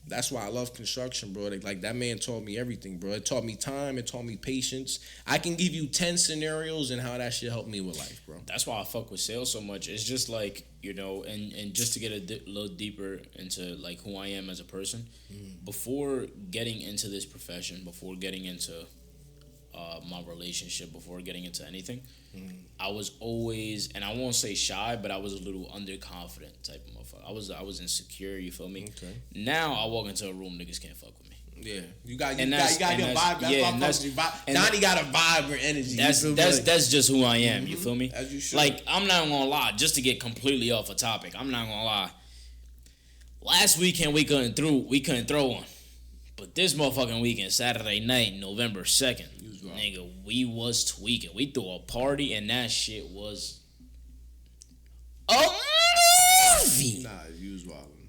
Speaker 2: that's why I love construction, bro. Like, that man taught me everything, bro. It taught me time. It taught me patience. I can give you 10 scenarios and how that shit helped me with life, bro.
Speaker 1: That's why I fuck with sales so much. It's just like, and just to get a little deeper into, like, who I am as a person, before getting into this profession, before getting into my relationship, before getting into anything, I was always, and I won't say shy, but I was a little underconfident type of motherfucker. I was insecure, you feel me? Okay. Now I walk into a room, niggas can't fuck with me.
Speaker 2: Yeah, you got your vibe. That's Donnie got a vibrant energy.
Speaker 1: That's just who I am. You feel me?
Speaker 2: As you should.
Speaker 1: Like, I'm not gonna lie. Just to get completely off a topic, I'm not gonna lie. Last weekend we couldn't throw one, But this motherfucking weekend, Saturday night, November 2nd, nigga, we was tweaking. We threw a party, and that shit was a movie.
Speaker 2: Nah, you was wildin'.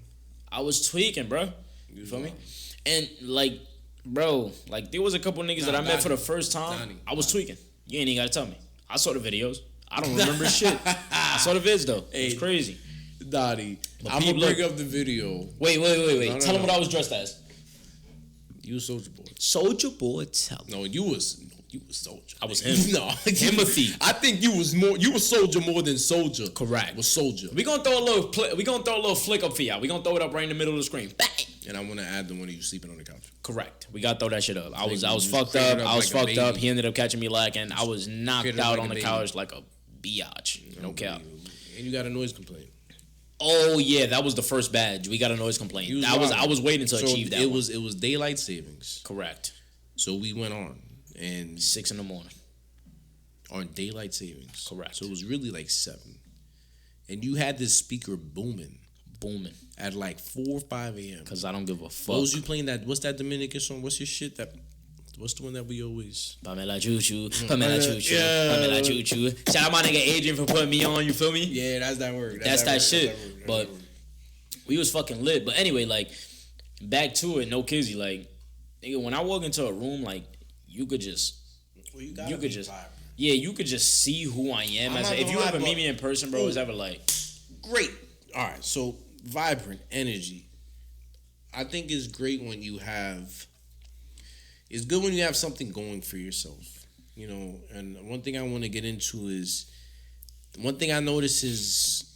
Speaker 1: I was tweaking, bro. You feel me? And, like, bro, like, there was a couple niggas that I met for the first time. I was tweaking. You ain't even got to tell me. I saw the videos. I don't remember shit. I saw the vids, though. It's crazy.
Speaker 2: Dottie, I'm going to bring up the video.
Speaker 1: Wait. Tell them what I was dressed as.
Speaker 2: You was Soulja Boy.
Speaker 1: Soulja Boy, tell me.
Speaker 2: No, you was Soulja.
Speaker 1: I was him.
Speaker 2: No.
Speaker 1: Timothy.
Speaker 2: I think you was Soulja more than Soulja.
Speaker 1: Correct.
Speaker 2: Was Soulja.
Speaker 1: We gonna throw a little flick up for y'all. We gonna throw it up right in the middle of the screen. Bang!
Speaker 2: And I want to add the one of you sleeping on the couch.
Speaker 1: Correct. We gotta throw that shit up. I was fucked up. I was fucked up. He ended up catching me lacking. I was knocked out on the couch like a biatch. No cap.
Speaker 2: And you got a noise complaint.
Speaker 1: Oh yeah, that was the first badge. We got a noise complaint. I was waiting to achieve that.
Speaker 2: It was daylight savings.
Speaker 1: Correct.
Speaker 2: So we went on and
Speaker 1: 6 a.m.
Speaker 2: on daylight savings.
Speaker 1: Correct.
Speaker 2: So it was really like 7, and you had this speaker booming at like 4 or 5 a.m.
Speaker 1: Cause I don't give a fuck.
Speaker 2: What was you playing? What's that Dominican song? What's your shit? What's the one that we always?
Speaker 1: Pamela Choo Choo. Pamela Choo Choo. Shout out my nigga Adrian for putting me on. You feel me?
Speaker 2: Yeah, that's that word.
Speaker 1: That's that shit. But we was fucking lit. But anyway, like back to it. No kizzy. Like nigga, when I walk into a room, like you could just. Well, you could just. Vibrant. Yeah, you could just see who I am. If you ever meet me in person, bro, it's ever like
Speaker 2: great. All right, so vibrant energy. I think it's great when you have. It's good when you have something going for yourself, you know. And one thing I want to get into is, one thing I notice is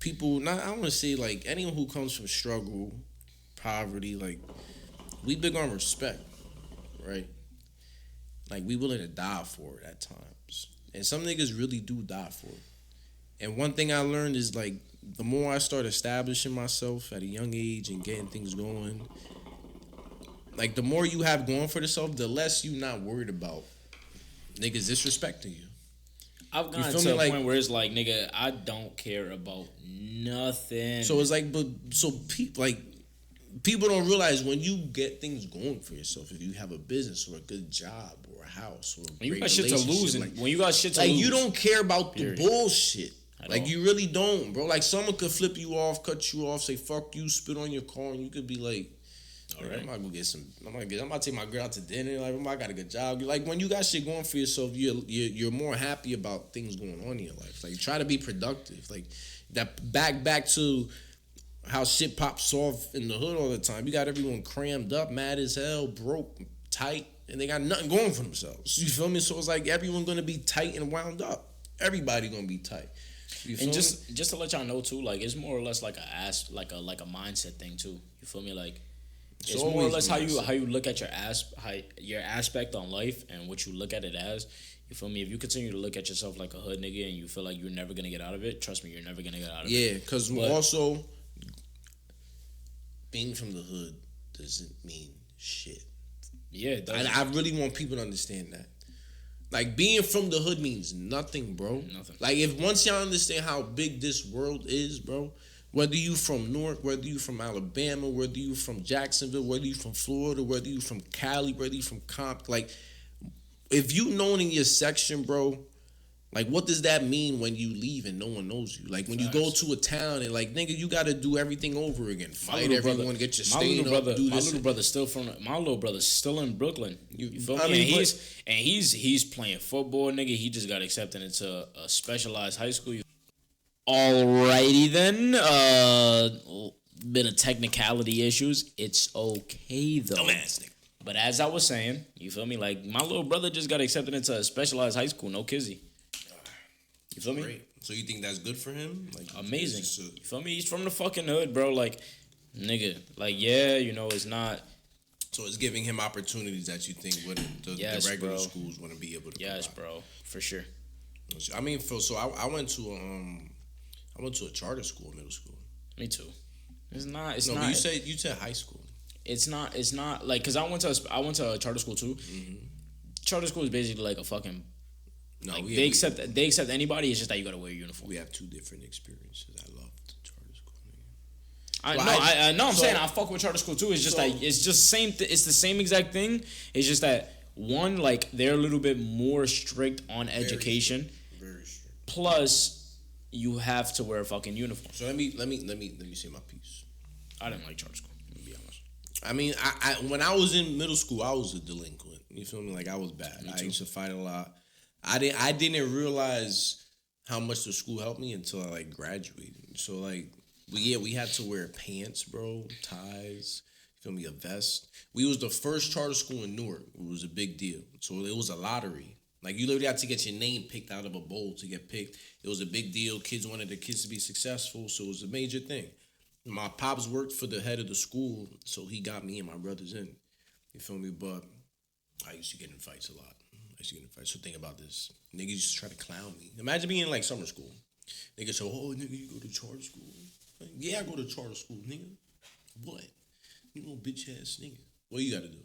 Speaker 2: people. I don't want to say like anyone who comes from struggle, poverty. Like we big on respect, right? Like we willing to die for it at times, and some niggas really do die for it. And one thing I learned is like the more I start establishing myself at a young age and getting things going. Like, the more you have going for yourself, the less you not worried about niggas disrespecting you.
Speaker 1: I've gotten to a point where it's like, nigga, I don't care about nothing.
Speaker 2: So it's like, people don't realize when you get things going for yourself, if you have a business or a good job or a house or a great relationship.
Speaker 1: When you got shit to lose.
Speaker 2: Like, you don't care about the bullshit. Like, you really don't, bro. Like, someone could flip you off, cut you off, say, fuck you, spit on your car, and you could be like, all right. I'm about to take my girl out to dinner. Like, I got a good job. Like, when you got shit going for yourself, you're more happy about things going on in your life. Like, try to be productive. Like, that back to how shit pops off in the hood all the time. You got everyone crammed up, mad as hell, broke, tight, and they got nothing going for themselves. You feel me? So it's like everyone gonna be tight and wound up. Everybody gonna be tight.
Speaker 1: And just to let y'all know too, like it's more or less like a mindset thing too. You feel me? Like. It's more or less how you look at your aspect on life and what you look at it as. You feel me? If you continue to look at yourself like a hood nigga and you feel like you're never gonna get out of it, trust me, you're never gonna get out of it.
Speaker 2: Yeah, because also being from the hood doesn't mean shit.
Speaker 1: Yeah, it doesn't.
Speaker 2: I really want people to understand that. Like being from the hood means nothing, bro.
Speaker 1: Nothing.
Speaker 2: Like if once y'all understand how big this world is, bro. Whether you from Newark, whether you from Alabama, whether you from Jacksonville, whether you from Florida, whether you from Cali, whether you from Compton, like, if you known in your section, bro, like, what does that mean when you leave and no one knows you? Like, when you go to a town and, like, nigga, you got to do everything over again. Fight everyone, get your stain up, do this.
Speaker 1: My little brother's still in Brooklyn. You feel me? He's playing football, nigga. He just got accepted into a specialized high school. Alrighty then. Bit of technicality issues. It's okay though.
Speaker 2: Dumbass nigga.
Speaker 1: But as I was saying, you feel me? Like my little brother just got accepted into a specialized high school. No kizzy. You feel me?
Speaker 2: Great. So you think that's good for him? Like
Speaker 1: amazing. You feel me? He's from the fucking hood, bro. Like, nigga. Like, yeah, you know, it's not.
Speaker 2: So it's giving him opportunities that you think the regular schools wouldn't be able to.
Speaker 1: Yes,
Speaker 2: provide.
Speaker 1: bro, for sure.
Speaker 2: I mean, I went to a charter school, middle school.
Speaker 1: Me too. It's not.
Speaker 2: But you said high school.
Speaker 1: It's not like because I went to a charter school too. Mm-hmm. Charter school is basically like a fucking. No, like they accept anybody. It's just that you gotta wear a uniform.
Speaker 2: We have two different experiences. I loved charter school.
Speaker 1: I'm saying I fuck with charter school too. It's just that it's just same. It's the same exact thing. It's just that one, like, they're a little bit more strict on education.
Speaker 2: Very strict.
Speaker 1: Plus, you have to wear a fucking uniform.
Speaker 2: So let me say my piece.
Speaker 1: I didn't like charter school. To be honest.
Speaker 2: I mean, I when I was in middle school, I was a delinquent. You feel me? Like, I was bad. I used to fight a lot. I didn't realize how much the school helped me until I like graduated. So like we had to wear pants, bro, ties, you feel me, a vest. We was the first charter school in Newark. It was a big deal. So it was a lottery. Like, you literally had to get your name picked out of a bowl to get picked. It was a big deal. Kids wanted their kids to be successful, so it was a major thing. My pops worked for the head of the school, so he got me and my brothers in. You feel me? But I used to get in fights a lot. So think about this. Niggas used to try to clown me. Imagine being in like summer school. Niggas say, oh, nigga, you go to charter school. Like, yeah, I go to charter school, nigga. What? You little bitch ass nigga. What you gotta do?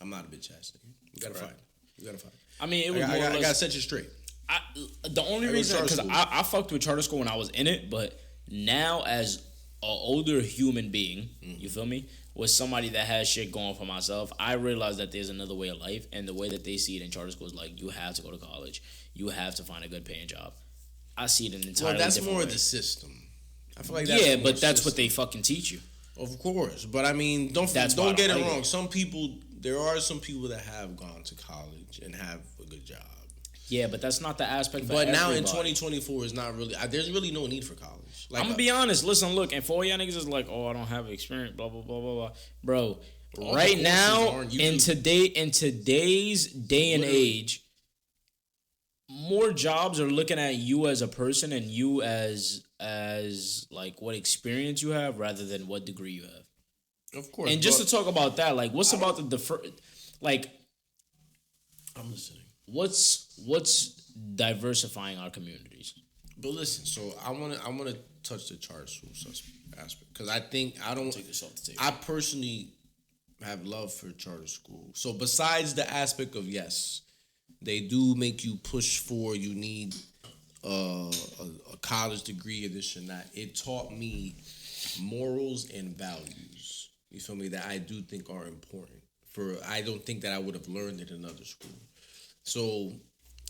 Speaker 2: I'm not a bitch ass nigga. You gotta fight.
Speaker 1: I mean, it was
Speaker 2: I gotta set you straight.
Speaker 1: The only reason, because I fucked with charter school when I was in it, but now as an older human being, you feel me? With somebody that has shit going for myself, I realize that there's another way of life, and the way that they see it in charter school is like, you have to go to college, you have to find a good paying job. I see it in an entirely
Speaker 2: that's
Speaker 1: different
Speaker 2: more
Speaker 1: way.
Speaker 2: The system. I feel like
Speaker 1: that's what they fucking teach you.
Speaker 2: Of course, but I mean, don't get it wrong. Some people, there are some people that have gone to college and have a good job.
Speaker 1: Yeah, but that's not the aspect.
Speaker 2: But now in 2024, is not really. There's really no need for college. Like,
Speaker 1: I'm gonna be honest. Listen, look, and for all y'all niggas is like, oh, I don't have experience, blah blah blah blah blah. Bro, right now in today's day and age, more jobs are looking at you as a person and you as like what experience you have rather than what degree you have.
Speaker 2: Of course.
Speaker 1: And just to talk about that, like, what's about like,
Speaker 2: I'm listening.
Speaker 1: What's diversifying our communities?
Speaker 2: But listen, so I wanna touch the charter school aspect because I don't take this off the table. I personally have love for charter school. So besides the aspect of, yes, they do make you push for, you need a college degree or this and that. It taught me morals and values. You feel me? That I do think are important. I don't think that I would have learned it in another school. So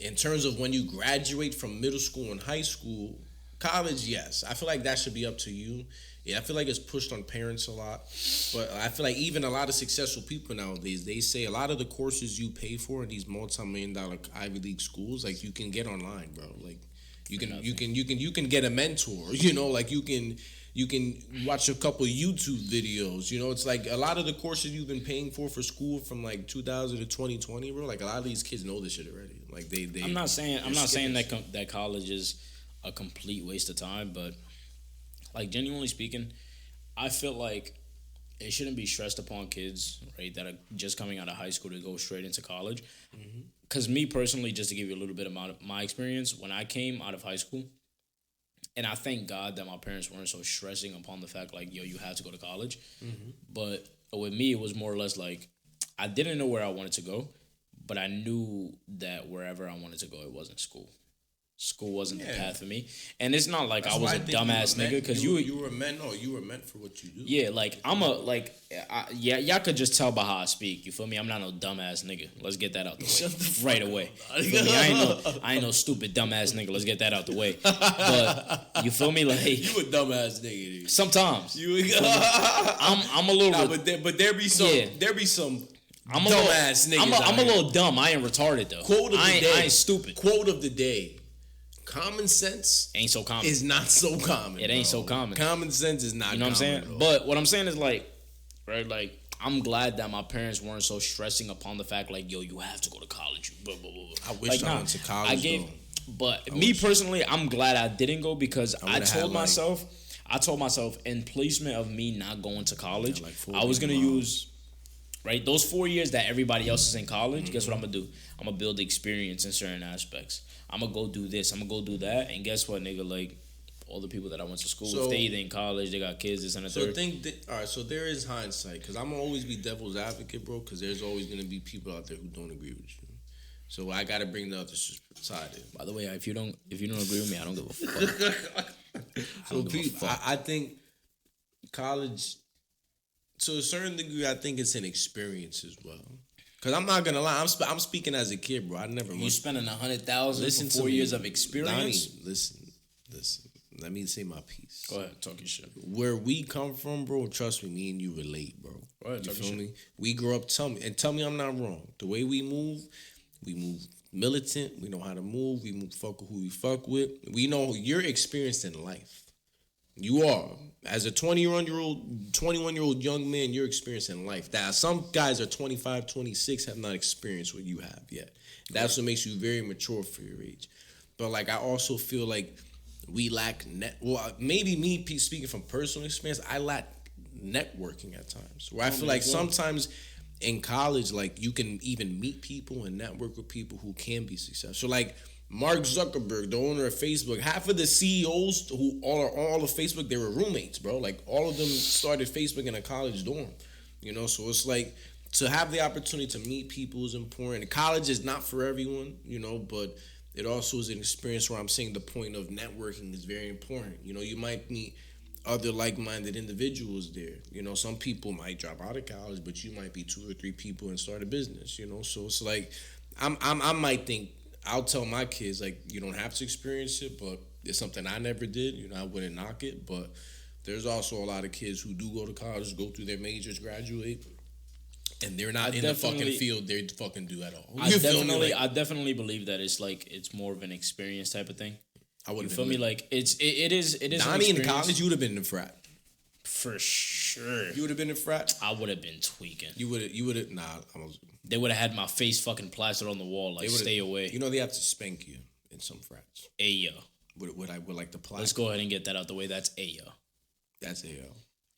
Speaker 2: in terms of when you graduate from middle school and high school, college, yes. I feel like that should be up to you. Yeah, I feel like it's pushed on parents a lot. But I feel like even a lot of successful people nowadays, they say a lot of the courses you pay for in these multi-million-dollar Ivy League schools, like, you can get online, bro. Like, you can get a mentor, you know, like you can watch a couple YouTube videos, you know. It's like a lot of the courses you've been paying for school from like 2000 to 2020, bro. Like, a lot of these kids know this shit already. Like, they
Speaker 1: I'm not saying that college is a complete waste of time, but like, genuinely speaking, I feel like it shouldn't be stressed upon kids, right, that are just coming out of high school to go straight into college. Because me personally, just to give you a little bit of my experience, when I came out of high school, and I thank God that my parents weren't so stressing upon the fact, like, yo, you have to go to college. But with me, it was more or less like, I didn't know where I wanted to go, but I knew that wherever I wanted to go, it wasn't school. School wasn't the path for me, and it's not like I was a dumbass nigga. Because you were meant for what you do. Yeah, like y'all could just tell by how I speak. You feel me? I'm not no dumbass nigga. Let's get that out the way right away. You feel me? I ain't no stupid dumbass nigga. Let's get that out the way. But you feel me? Like, you
Speaker 2: a dumbass nigga. Dude.
Speaker 1: Sometimes I'm a little.
Speaker 2: Nah, but there be some.
Speaker 1: I'm a dumbass nigga. I'm a little dumb. I ain't retarded though.
Speaker 2: Quote of the day.
Speaker 1: I ain't stupid.
Speaker 2: Quote of the day. Common sense
Speaker 1: ain't so common.
Speaker 2: Is not so common.
Speaker 1: It ain't so common.
Speaker 2: Common sense is not.
Speaker 1: You know what I'm saying? But what I'm saying is, like, right, like, I'm glad that my parents weren't so stressing upon the fact, like, yo, you have to go to college. Blah, blah, blah.
Speaker 2: I wish I went to college.
Speaker 1: But me personally, I'm glad I didn't go because I told myself, in placement of me not going to college, I was gonna use. Right, those 4 years that everybody else is in college, guess what I'm gonna do? I'm gonna build experience in certain aspects. I'm gonna go do this. I'm gonna go do that. And guess what, nigga? Like, all the people that I went to school with, they either in college, they got kids, this and the third.
Speaker 2: All right, so there is hindsight, because I'm gonna always be devil's advocate, bro, because there's always gonna be people out there who don't agree with you. So I gotta bring the other side in.
Speaker 1: By the way, if you don't agree with me, I don't give a fuck.
Speaker 2: I think college, to a certain degree, I think it's an experience as well. Cause I'm not gonna lie, I'm speaking as a kid, bro. I never.
Speaker 1: You spending $100,000 for 4 years of experience?
Speaker 2: Donnie, listen. Let me say my piece.
Speaker 1: Go ahead, talk your shit.
Speaker 2: Where we come from, bro. Trust me and you relate, bro.
Speaker 1: Go ahead,
Speaker 2: you
Speaker 1: talk your
Speaker 2: feel me?
Speaker 1: shit.
Speaker 2: We grew up. Tell me I'm not wrong. The way we move militant. We know how to move. We move fuck with who we fuck with. We know you're experienced in life. You are. As a 21-year-old young man, you're experiencing life. That some guys are 25, 26, have not experienced what you have yet. That's what makes you very mature for your age. But like, I also feel like we lack maybe me speaking from personal experience, I lack networking at times. Where I feel like sometimes in college, like you can even meet people and network with people who can be successful. So like Mark Zuckerberg, the owner of Facebook, half of the CEOs who all of Facebook, they were roommates, bro. Like all of them started Facebook in a college dorm, you know. So it's like to have the opportunity to meet people is important. College is not for everyone, you know, but it also is an experience where I'm saying the point of networking is very important. You know, you might meet other like-minded individuals there. You know, some people might drop out of college, but you might be 2 or 3 people and start a business. You know, so it's like I might think. I'll tell my kids, like, you don't have to experience it, but it's something I never did. You know, I wouldn't knock it. But there's also a lot of kids who do go to college, go through their majors, graduate, and they're not in the fucking field they fucking do at all.
Speaker 1: I definitely believe that it's more of an experience type of thing. I would feel me like it is.
Speaker 2: Donnie in college, you would have been in the frat.
Speaker 1: For sure.
Speaker 2: You would have been in frat?
Speaker 1: I would have been tweaking.
Speaker 2: You would have,
Speaker 1: They would have had my face fucking plastered on the wall, like, stay away.
Speaker 2: You know, they have to spank you in some frats.
Speaker 1: Ayo.
Speaker 2: Would like the plaque?
Speaker 1: Let's go ahead and get that out the way. That's ayo.
Speaker 2: That's ayo.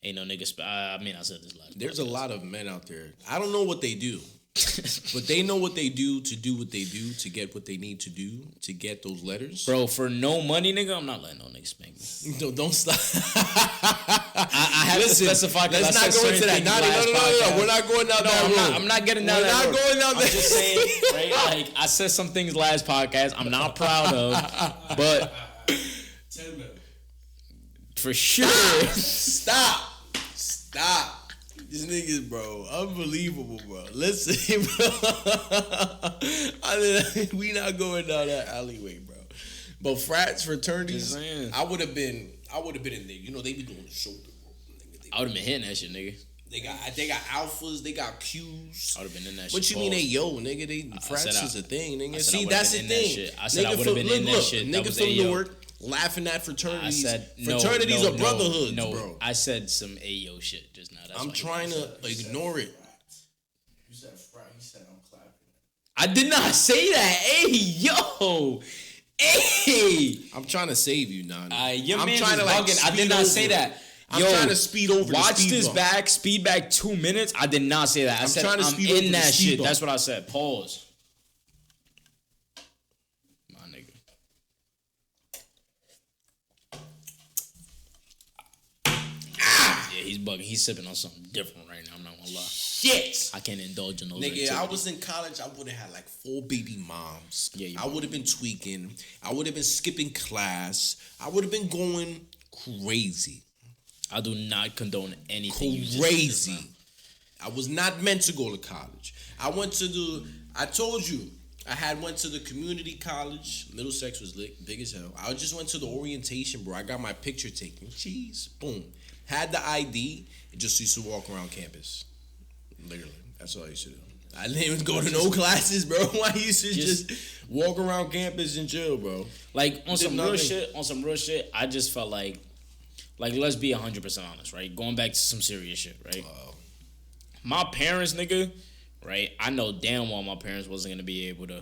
Speaker 1: Ain't no niggas. I said this last.
Speaker 2: There's a lot of men out there. I don't know what they do. But they know what they do what they do to get what they need to do to get those letters.
Speaker 1: Bro, for no money, nigga, I'm not letting no niggas spank me.
Speaker 2: Don't stop.
Speaker 1: I have to specify.
Speaker 2: Let's not go into that. No. We're not going down that road.
Speaker 1: I'm not getting down that road.
Speaker 2: We're not going down that road.
Speaker 1: I'm just saying, right? Like, I said some things last podcast I'm not proud of, but
Speaker 3: 10 minutes.
Speaker 1: For sure.
Speaker 2: Stop. These niggas, bro, unbelievable, bro. Listen, bro. We not going down that alleyway, bro. But frats, fraternities, I would have been in there. You know, they be doing the shoulder roll.
Speaker 1: I would have been hitting that shit, nigga.
Speaker 2: They got alphas, they got Qs.
Speaker 1: I would have been in that shit.
Speaker 2: What you mean they nigga? Frats is a thing, nigga. See, that's the thing.
Speaker 1: I said I would have been in that shit.
Speaker 2: Nigga from Newark laughing at fraternities. Fraternities are brotherhoods, bro.
Speaker 1: I said some Ayo shit just now. That's
Speaker 2: I'm trying to ignore it.
Speaker 3: You said frat. He said I'm clapping.
Speaker 1: I did not say that. Hey, yo. Hey.
Speaker 2: I'm trying to save you, Nani.
Speaker 1: Your man is bugging. I did not say that.
Speaker 2: I'm trying to speed over.
Speaker 1: Watch this back. Speed back 2 minutes. I did not say that. I said I'm in that shit. That's what I said. Pause. My nigga. Yeah, he's bugging. He's sipping on something different right now. I'm not gonna lie.
Speaker 2: Shit.
Speaker 1: I can't indulge in those.
Speaker 2: Nigga,
Speaker 1: activities.
Speaker 2: I was in college. I would have had like 4 baby moms.
Speaker 1: Yeah,
Speaker 2: I would have been tweaking. I would have been skipping class. I would have been going crazy.
Speaker 1: I do not condone anything.
Speaker 2: Crazy. I was not meant to go to college. I told you, I went to the community college. Middlesex was lit, big as hell. I just went to the orientation, bro. I got my picture taken. Jeez, boom. Had the ID and just used to walk around campus. Literally, that's all I used to do. I didn't even go to no classes, bro. I used to just walk around campus and chill, bro.
Speaker 1: Like on some real shit, I just felt like let's be 100% honest, right? Going back to some serious shit, right? My parents, nigga, right? I know damn well my parents wasn't gonna be able to,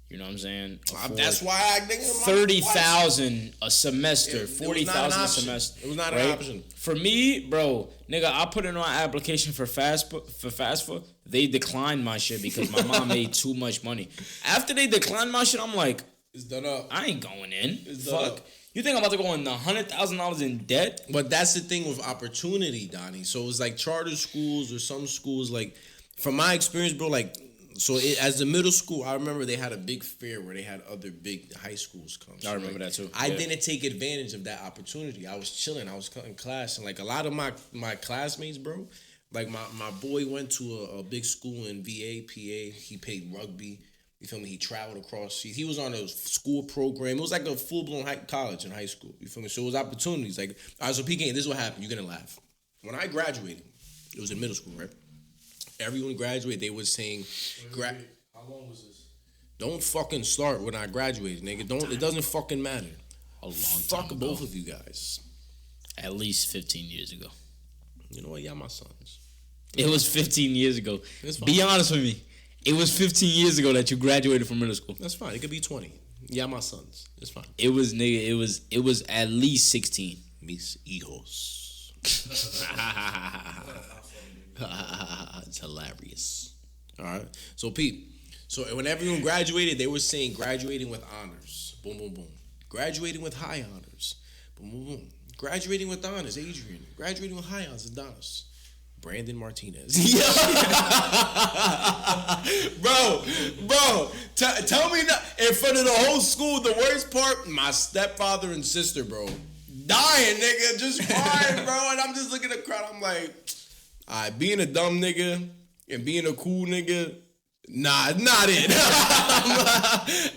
Speaker 1: you know what I'm saying?
Speaker 2: That's why I think
Speaker 1: $30,000 a semester, $40,000 a semester.
Speaker 2: It was not an option
Speaker 1: for me, bro. Nigga, I put in my application for FAFSA. They declined my shit because my mom made too much money. After they declined my shit, I'm like,
Speaker 2: it's done up.
Speaker 1: I ain't going in. Fuck. You think I'm about to go in $100,000 in debt?
Speaker 2: But that's the thing with opportunity, Donnie. So it's like charter schools or some schools, like, from my experience, bro, like So as a middle school, I remember they had a big fair where they had other big high schools come. So
Speaker 1: I remember that too.
Speaker 2: I didn't take advantage of that opportunity. I was chilling. I was cutting class. And like a lot of my classmates, bro, like my boy went to a big school in VA, PA. He played rugby. You feel me? He traveled across. He was on a school program. It was like a full-blown college in high school. You feel me? So it was opportunities. Like, all right, so PK, this is what happened. You're going to laugh. When I graduated, it was in middle school, right? Everyone graduated. They was saying,
Speaker 3: how long was this?
Speaker 2: don't fucking start when I graduated, nigga. It doesn't fucking matter.
Speaker 1: A long time
Speaker 2: Fuck
Speaker 1: ago.
Speaker 2: both of you guys.
Speaker 1: At least 15 years ago.
Speaker 2: You know what? Y'all my sons.
Speaker 1: It was 15 years ago.
Speaker 2: It's fine.
Speaker 1: Be honest with me. It was 15 years ago that you graduated from middle school.
Speaker 2: That's fine. It could be 20. Yeah, my sons. It's fine.
Speaker 1: It was, nigga, it was at least 16.
Speaker 2: Mis hijos. It's hilarious. All right. So, Pete. So, when everyone graduated, they were saying graduating with honors. Boom, boom, boom. Graduating with high honors. Boom, boom, boom. Graduating with honors, Adrian. Graduating with high honors, Adonis. Brandon Martinez. bro, tell me that in front of the whole school. The worst part, my stepfather and sister, bro, dying, nigga, just crying, bro. And I'm just looking at the crowd. I'm like, all right, being a dumb nigga and being a cool nigga, nah, not it.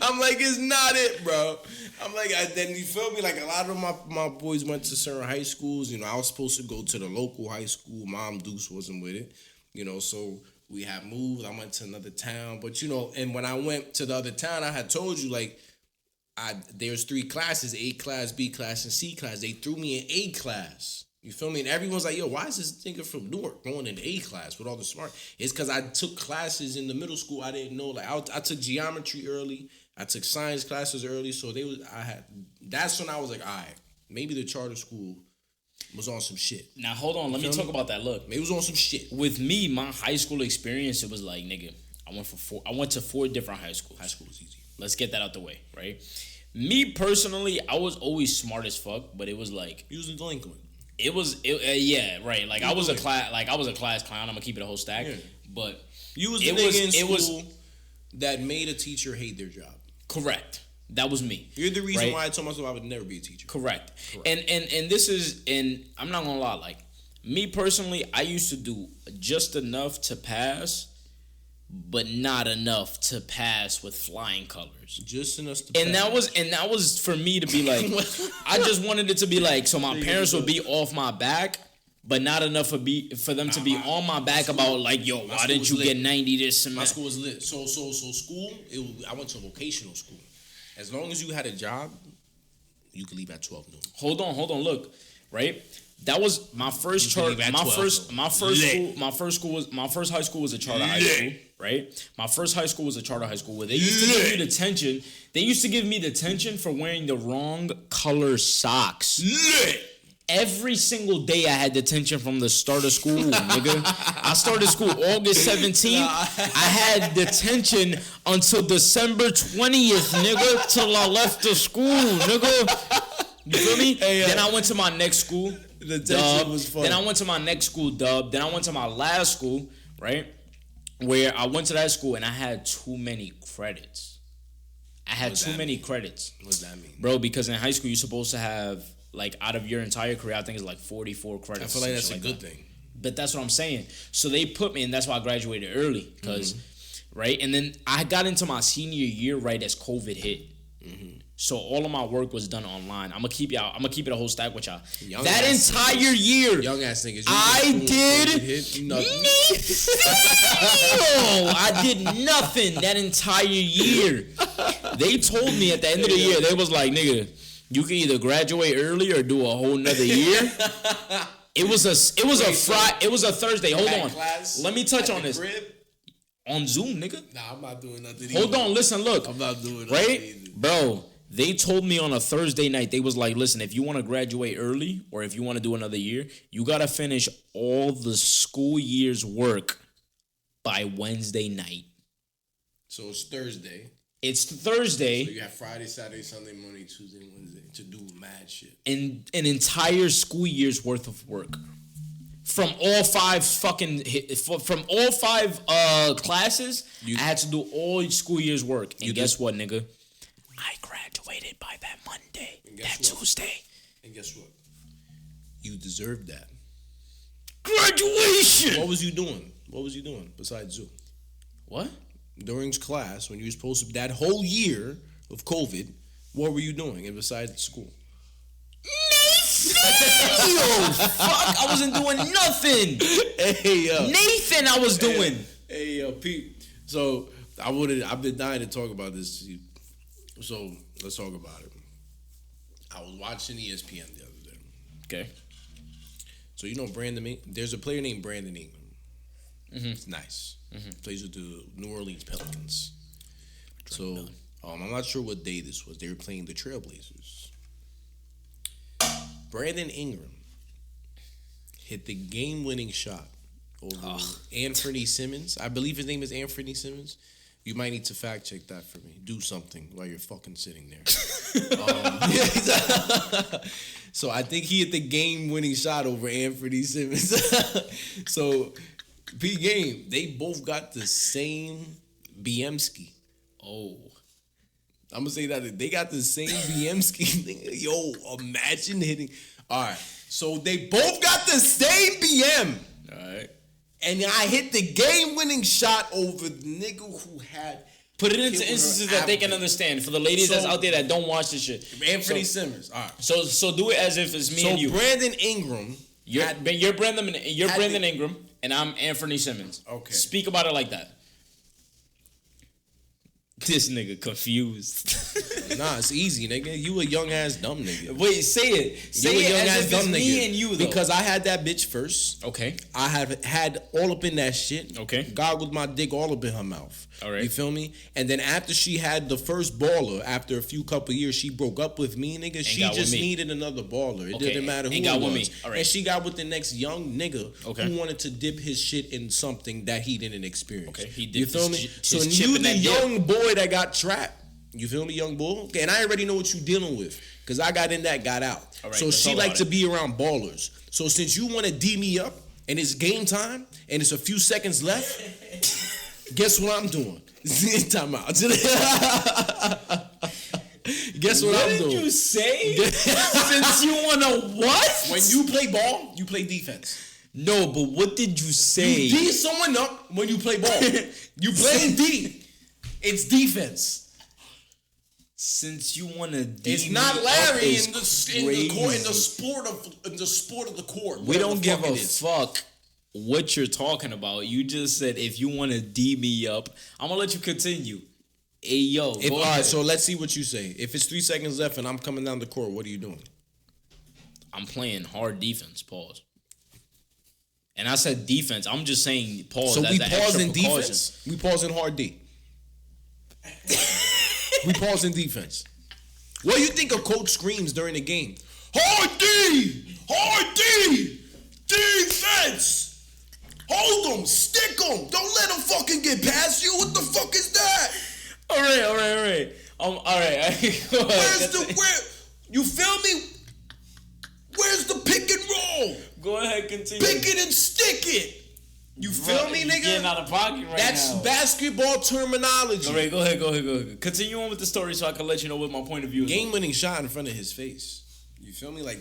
Speaker 2: I'm like, it's not it, bro. I'm like, then you feel me? Like a lot of my boys went to certain high schools. You know, I was supposed to go to the local high school. Mom Deuce wasn't with it. You know, so we had moved. I went to another town. But, you know, and when I went to the other town, I had told you, like, there's 3 classes, A class, B class, and C class. They threw me in A class. You feel me? And everyone's like, yo, why is this nigga from Newark going in A class with all the smart? It's because I took classes in the middle school I didn't know. Like, I took geometry early. I took science classes early. So that's when I was like, all right, maybe the charter school was on some shit.
Speaker 1: Now, hold on. Let me talk about that. Look.
Speaker 2: Maybe it was on some shit.
Speaker 1: With me, my high school experience, it was like, nigga, I went to 4 different high schools.
Speaker 2: High school was easy.
Speaker 1: Let's get that out the way, right? Me, personally, I was always smart as fuck, but it was like...
Speaker 2: You was a delinquent.
Speaker 1: Yeah, right. Like, I was a class clown. I'm gonna keep it a whole stack. Yeah. But...
Speaker 2: You was the nigga in school that made a teacher hate their job.
Speaker 1: Correct. That was me.
Speaker 2: You're the reason why I told myself I would never be a teacher.
Speaker 1: Correct. And this is, and I'm not gonna lie, like, me personally, I used to do just enough to pass, but not enough to pass with flying colors.
Speaker 2: Just enough to pass.
Speaker 1: And that was for me to be like, I just wanted it to be like, so my parents would be off my back, but not enough for them to be on my back about like, yo, why didn't you get 90 this semester?
Speaker 2: My school was lit. So school, I went to a vocational school. As long as you had a job, you could leave at 12 noon.
Speaker 1: Hold on, look, right? That was my first charter. My first high school was a charter high school, right? My first high school was a charter high school where they used to give me detention. They used to give me detention for wearing the wrong color socks. Every single day I had detention from the start of school, nigga. I started school August 17th. I had detention until December 20th, nigga, till I left the school, nigga. You feel me? Then I went to my next school, Dub. Was fun. Then I went to my next school, Dub. Then I went to my last school, right? Where I went to that school and I had too many credits. I had too many credits.
Speaker 2: What does that mean?
Speaker 1: Bro, because in high school you're supposed to have, like, out of your entire career, I think it's like 44 credits.
Speaker 2: I feel like that's a good thing.
Speaker 1: But that's what I'm saying. So they put me, and that's why I graduated early. Because, right? And then I got into my senior year right as COVID hit. Mm-hmm. So all of my work was done online. I'm gonna keep it a whole stack with y'all. That entire year,
Speaker 2: young ass niggas,
Speaker 1: I did nothing. I did nothing that entire year. They told me at the end of the year, they was like, nigga, you can either graduate early or do a whole nother year. It was a Thursday. Hold on. Let me touch on this.
Speaker 2: Crib?
Speaker 1: On Zoom, nigga.
Speaker 2: Nah, I'm not doing nothing.
Speaker 1: Hold on, listen, look.
Speaker 2: I'm not doing nothing.
Speaker 1: Right? Bro, they told me on a Thursday night, they was like, listen, if you want to graduate early or if you want to do another year, you got to finish all the school year's work by Wednesday night.
Speaker 2: So it's Thursday.
Speaker 1: It's Thursday.
Speaker 2: So you have Friday, Saturday, Sunday, Monday, Tuesday, Wednesday to do mad shit.
Speaker 1: And an entire school year's worth of work from all five classes. I had to do all school year's work. And guess what, nigga? I graduated by that Monday, Tuesday.
Speaker 2: And guess what? You deserved that.
Speaker 1: Graduation!
Speaker 2: What was you doing? What was you doing besides Zoo?
Speaker 1: What?
Speaker 2: During class, when you were supposed to, that whole year of COVID, what were you doing and besides school?
Speaker 1: Nathan! Fuck, I wasn't doing nothing.
Speaker 2: Hey,
Speaker 1: Nathan, I was doing.
Speaker 2: Hey, Pete. So, I've been dying to talk about this. So, let's talk about it. I was watching ESPN the other day.
Speaker 1: Okay.
Speaker 2: So, you know there's a player named Brandon Ingram. Mm-hmm. It's nice. Mm-hmm. Plays with the New Orleans Pelicans. So, I'm not sure what day this was. They were playing the Trailblazers. Brandon Ingram hit the game-winning shot over Anthony Simmons. I believe his name is Anthony Simmons. You might need to fact check that for me. Do something while you're fucking sitting there. So I think he hit the game-winning shot over Anthony Simmons. So, P-game, they both got the same BM-ski.
Speaker 1: Oh.
Speaker 2: I'm going to say that they got the same BM-ski. Yo, imagine hitting. All right. So they both got the same BM.
Speaker 1: All right.
Speaker 2: And I hit the game-winning shot over the nigga who had.
Speaker 1: Put it into instances that they can understand. For the ladies that's out there that don't watch this shit.
Speaker 2: Anthony Simmons. All right.
Speaker 1: So do it as if it's me and you.
Speaker 2: So Brandon Ingram.
Speaker 1: You're Brandon Ingram, and I'm Anthony Simmons.
Speaker 2: Okay.
Speaker 1: Speak about it like that. This nigga confused.
Speaker 2: Nah, it's easy, nigga. You a young ass dumb nigga.
Speaker 1: Wait, say it. Say it as if it's me and you, though.
Speaker 2: Because I had that bitch first.
Speaker 1: Okay.
Speaker 2: I have had all up in that shit.
Speaker 1: Okay.
Speaker 2: Goggled my dick all up in her mouth.
Speaker 1: All right.
Speaker 2: You feel me? And then after she had the first baller, after a few couple years, she broke up with me, nigga. She just needed another baller. It didn't matter who it was. With me. All right. And she got with the next young nigga who wanted to dip his shit in something that he didn't experience.
Speaker 1: Okay. He dipped
Speaker 2: you feel me? So you the young boy that got trapped. You feel me, young bull? Okay, and I already know what you dealing with. Because I got in that, got out. Right, so she like to be around ballers. So since you want to D me up, and it's game time, and it's a few seconds left, guess what I'm doing? Time out. Guess what I'm doing?
Speaker 1: What did you say? Since you want to what?
Speaker 2: When you play ball, you play defense.
Speaker 1: No, but what did you say?
Speaker 2: You D someone up when you play ball. You play D. It's defense.
Speaker 1: Since you want to,
Speaker 2: it's not Larry in the sport of the court.
Speaker 1: We don't give a fuck what you're talking about. You just said if you want to D me up, I'm gonna let you continue. Hey yo,
Speaker 2: all right. So let's see what you say. If it's 3 seconds left and I'm coming down the court, what are you doing?
Speaker 1: I'm playing hard defense. Pause. And I said defense. I'm just saying pause.
Speaker 2: So we pause in defense. We pause in hard D. We pause in defense. What do you think a coach screams during the game? Hard D! Hard D! Defense! Hold them! Stick them! Don't let them fucking get past you! What the fuck is that?
Speaker 1: All right. All right.
Speaker 2: You feel me? Where's the pick and roll?
Speaker 1: Go ahead, continue.
Speaker 2: Pick it and stick it! You feel me, nigga?
Speaker 1: Getting out of pocket right
Speaker 2: That's
Speaker 1: now.
Speaker 2: basketball terminology.
Speaker 1: All right, go ahead. Continue on with the story so I can let you know what my point of view is.
Speaker 2: Game-winning shot in front of his face. You feel me? Like,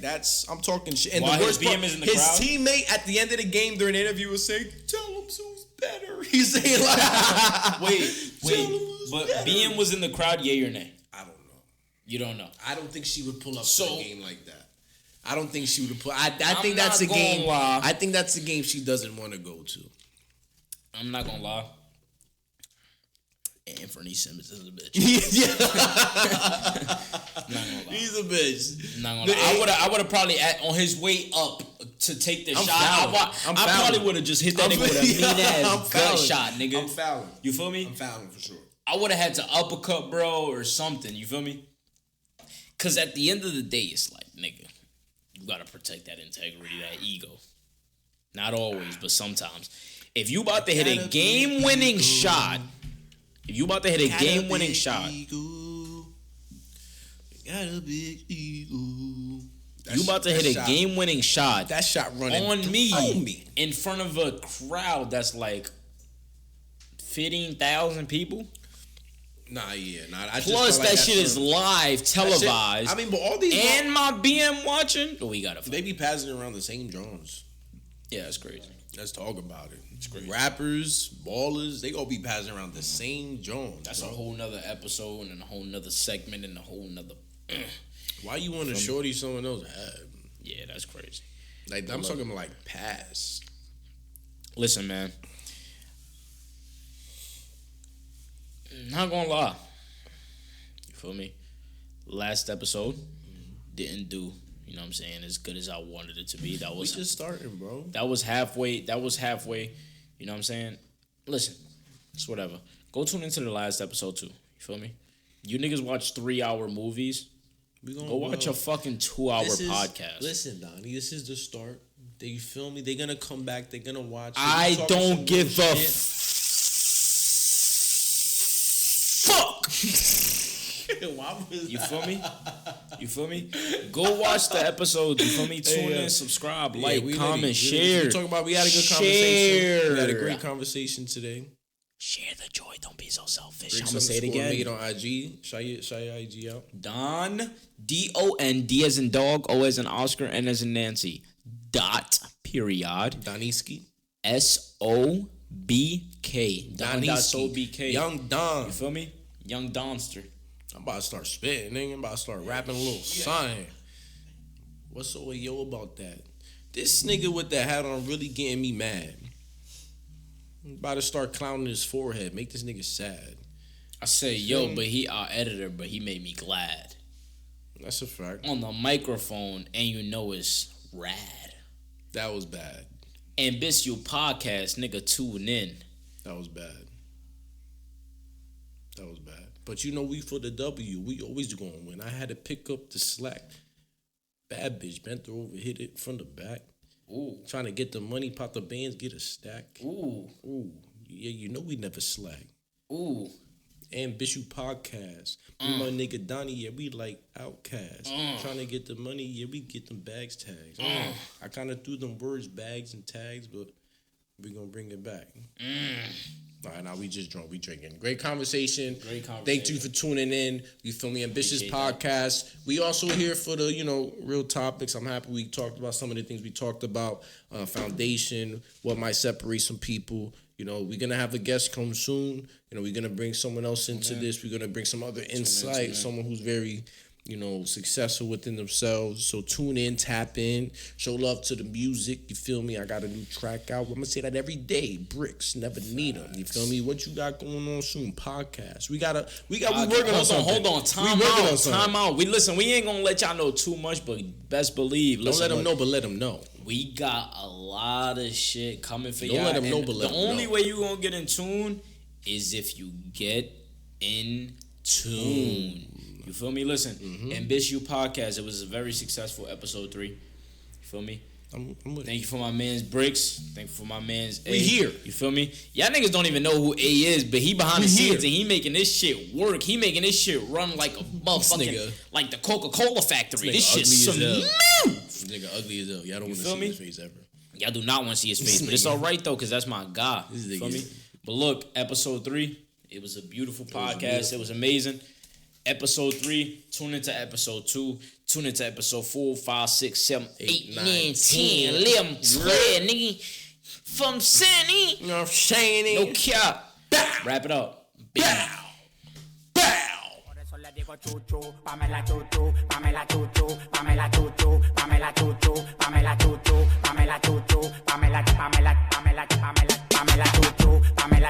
Speaker 2: I'm talking shit. And
Speaker 1: while
Speaker 2: the worst
Speaker 1: part, is in the
Speaker 2: his
Speaker 1: crowd?
Speaker 2: teammate at the end of the game during the interview was saying, tell him who's better. He's saying like,
Speaker 1: wait. But BM was in the crowd, yay or nay?
Speaker 2: I don't know.
Speaker 1: You don't know?
Speaker 2: I don't think she would pull up to a game like that. I don't think she would pull. I think that's a game. I think that's a game she doesn't want to go to.
Speaker 1: I'm not gonna lie. Anthony Simmons is a bitch. I'm not gonna lie.
Speaker 2: He's a bitch.
Speaker 1: I'm not gonna lie. I would have probably on his way up to take the shot. I probably would have just hit that nigga with a mean ass gut shot, nigga.
Speaker 2: I'm fouling.
Speaker 1: You feel me?
Speaker 2: I'm fouling for sure.
Speaker 1: I would have had to uppercut, bro, or something. You feel me? Cause at the end of the day, it's like, nigga, you gotta protect that integrity, that ego. Not always, but sometimes. If you about to hit a game-winning shot, got a big ego. You about to hit a game-winning shot.
Speaker 2: That shot running
Speaker 1: on me
Speaker 2: me
Speaker 1: in front of a crowd that's like 15,000 people.
Speaker 2: Nah.
Speaker 1: Plus, that shit is live, televised.
Speaker 2: I mean, but all these
Speaker 1: and my BM watching. Oh, we gotta.
Speaker 2: They be passing around the same drones.
Speaker 1: Yeah, that's crazy.
Speaker 2: Let's talk about it.
Speaker 1: It's crazy.
Speaker 2: Rappers, ballers, they all be passing around the same drones.
Speaker 1: That's a whole nother episode and a whole nother segment and a whole nother.
Speaker 2: Why you want to shorty someone else had?
Speaker 1: Yeah, that's crazy.
Speaker 2: Like I'm talking about like pass.
Speaker 1: Listen, man. Not gonna lie. You feel me? Last episode didn't do, you know what I'm saying, as good as I wanted it to be. That was
Speaker 2: just starting, bro.
Speaker 1: That was halfway. You know what I'm saying? Listen, it's whatever. Go tune into the last episode too. You feel me? You niggas watch 3-hour movies. Go watch a fucking 2-hour podcast.
Speaker 2: Listen, Donnie, this is the start. You feel me? They're gonna come back. They're gonna watch.
Speaker 1: I don't give a fuck. You feel me? You feel me? Go watch the episode. You feel me? Tune in, subscribe, like, comment, share.
Speaker 2: We had a good conversation. We had a great conversation today.
Speaker 1: Share the joy. Don't be so selfish.
Speaker 2: I'm gonna say it again. Make it on IG. Shout your IG out.
Speaker 1: Don DON D as in dog, O as in Oscar, N as in Nancy. Period.
Speaker 2: Doniski.
Speaker 1: SOBK.
Speaker 2: Doniski. Young Don.
Speaker 1: You feel me? Young Donster.
Speaker 2: I'm about to start spitting, nigga. I'm about to start rapping a little something. What's so yo about that? This nigga with that hat on really getting me mad. I'm about to start clowning his forehead. Make this nigga sad.
Speaker 1: I say, yo, but he our editor, but he made me glad.
Speaker 2: That's a fact.
Speaker 1: On the microphone, and you know it's rad.
Speaker 2: That was bad.
Speaker 1: Ambitieux Podcast, nigga, tune in.
Speaker 2: That was bad. But you know, we for the W. We always gonna win. I had to pick up the slack. Bad bitch bent her over, hit it from the back. Ooh. Trying to get the money, pop the bands, get a stack.
Speaker 1: Ooh.
Speaker 2: Yeah, you know we never slack.
Speaker 1: Ooh.
Speaker 2: Ambitieux Podcast. Me my nigga Donnie, yeah, we like Outcast. Trying to get the money, yeah, we get them bags tags. I kind of threw them words, bags and tags, but we gonna bring it back. All right, now we just drunk. We drinking. Great conversation. Thank you for tuning in. You feel me? Ambitious Podcast. We also here for the, real topics. I'm happy we talked about some of the things we talked about. Foundation, what might separate some people. We're going to have a guest come soon. We're going to bring someone else into this. We're going to bring some other insight, someone who's very, successful within themselves. So tune in, tap in, show love to the music. You feel me? I got a new track out. I'm going to say that every day. Bricks, never need them. You feel me? What you got going on soon? Podcast. We working on something.
Speaker 1: Hold on. Time out. We ain't going to let y'all know too much, but best believe.
Speaker 2: Don't let them know, but let them know.
Speaker 1: We got a lot of shit coming for y'all.
Speaker 2: Don't let them know, but let them know.
Speaker 1: The only way you going to get in tune is if you get in tune. You feel me? Listen, Ambitieux Podcast. It was a very successful episode 3. You feel me?
Speaker 2: I'm with
Speaker 1: Thank you for my man's Bricks. Thank you for my man's A.
Speaker 2: We here.
Speaker 1: You feel me? Y'all niggas don't even know who A is, but he behind the scenes and he making this shit work. He making this shit run like a motherfucking, like the Coca-Cola factory. This shit's smooth.
Speaker 2: This nigga ugly as hell. Y'all don't want to see his face ever.
Speaker 1: Y'all do not want to see his face, but it's all right though, because that's my guy. You feel me? But look, episode 3, it was a beautiful podcast. It was amazing. Episode 3, tune into episode 2, tune into episode 4, 5, 6, 7, 8, 9, 10, 11, 12, nigga. From Sandy.
Speaker 2: You know what I'm saying?
Speaker 1: No cap. Wrap it up. Bow.
Speaker 4: Digo chuchu, Pamela chuchu, Pamela chuchu, Pamela chuchu, Pamela chuchu, Pamela chuchu, Pamela chuchu, Pamela chuchu, Pamela chuchu, Pamela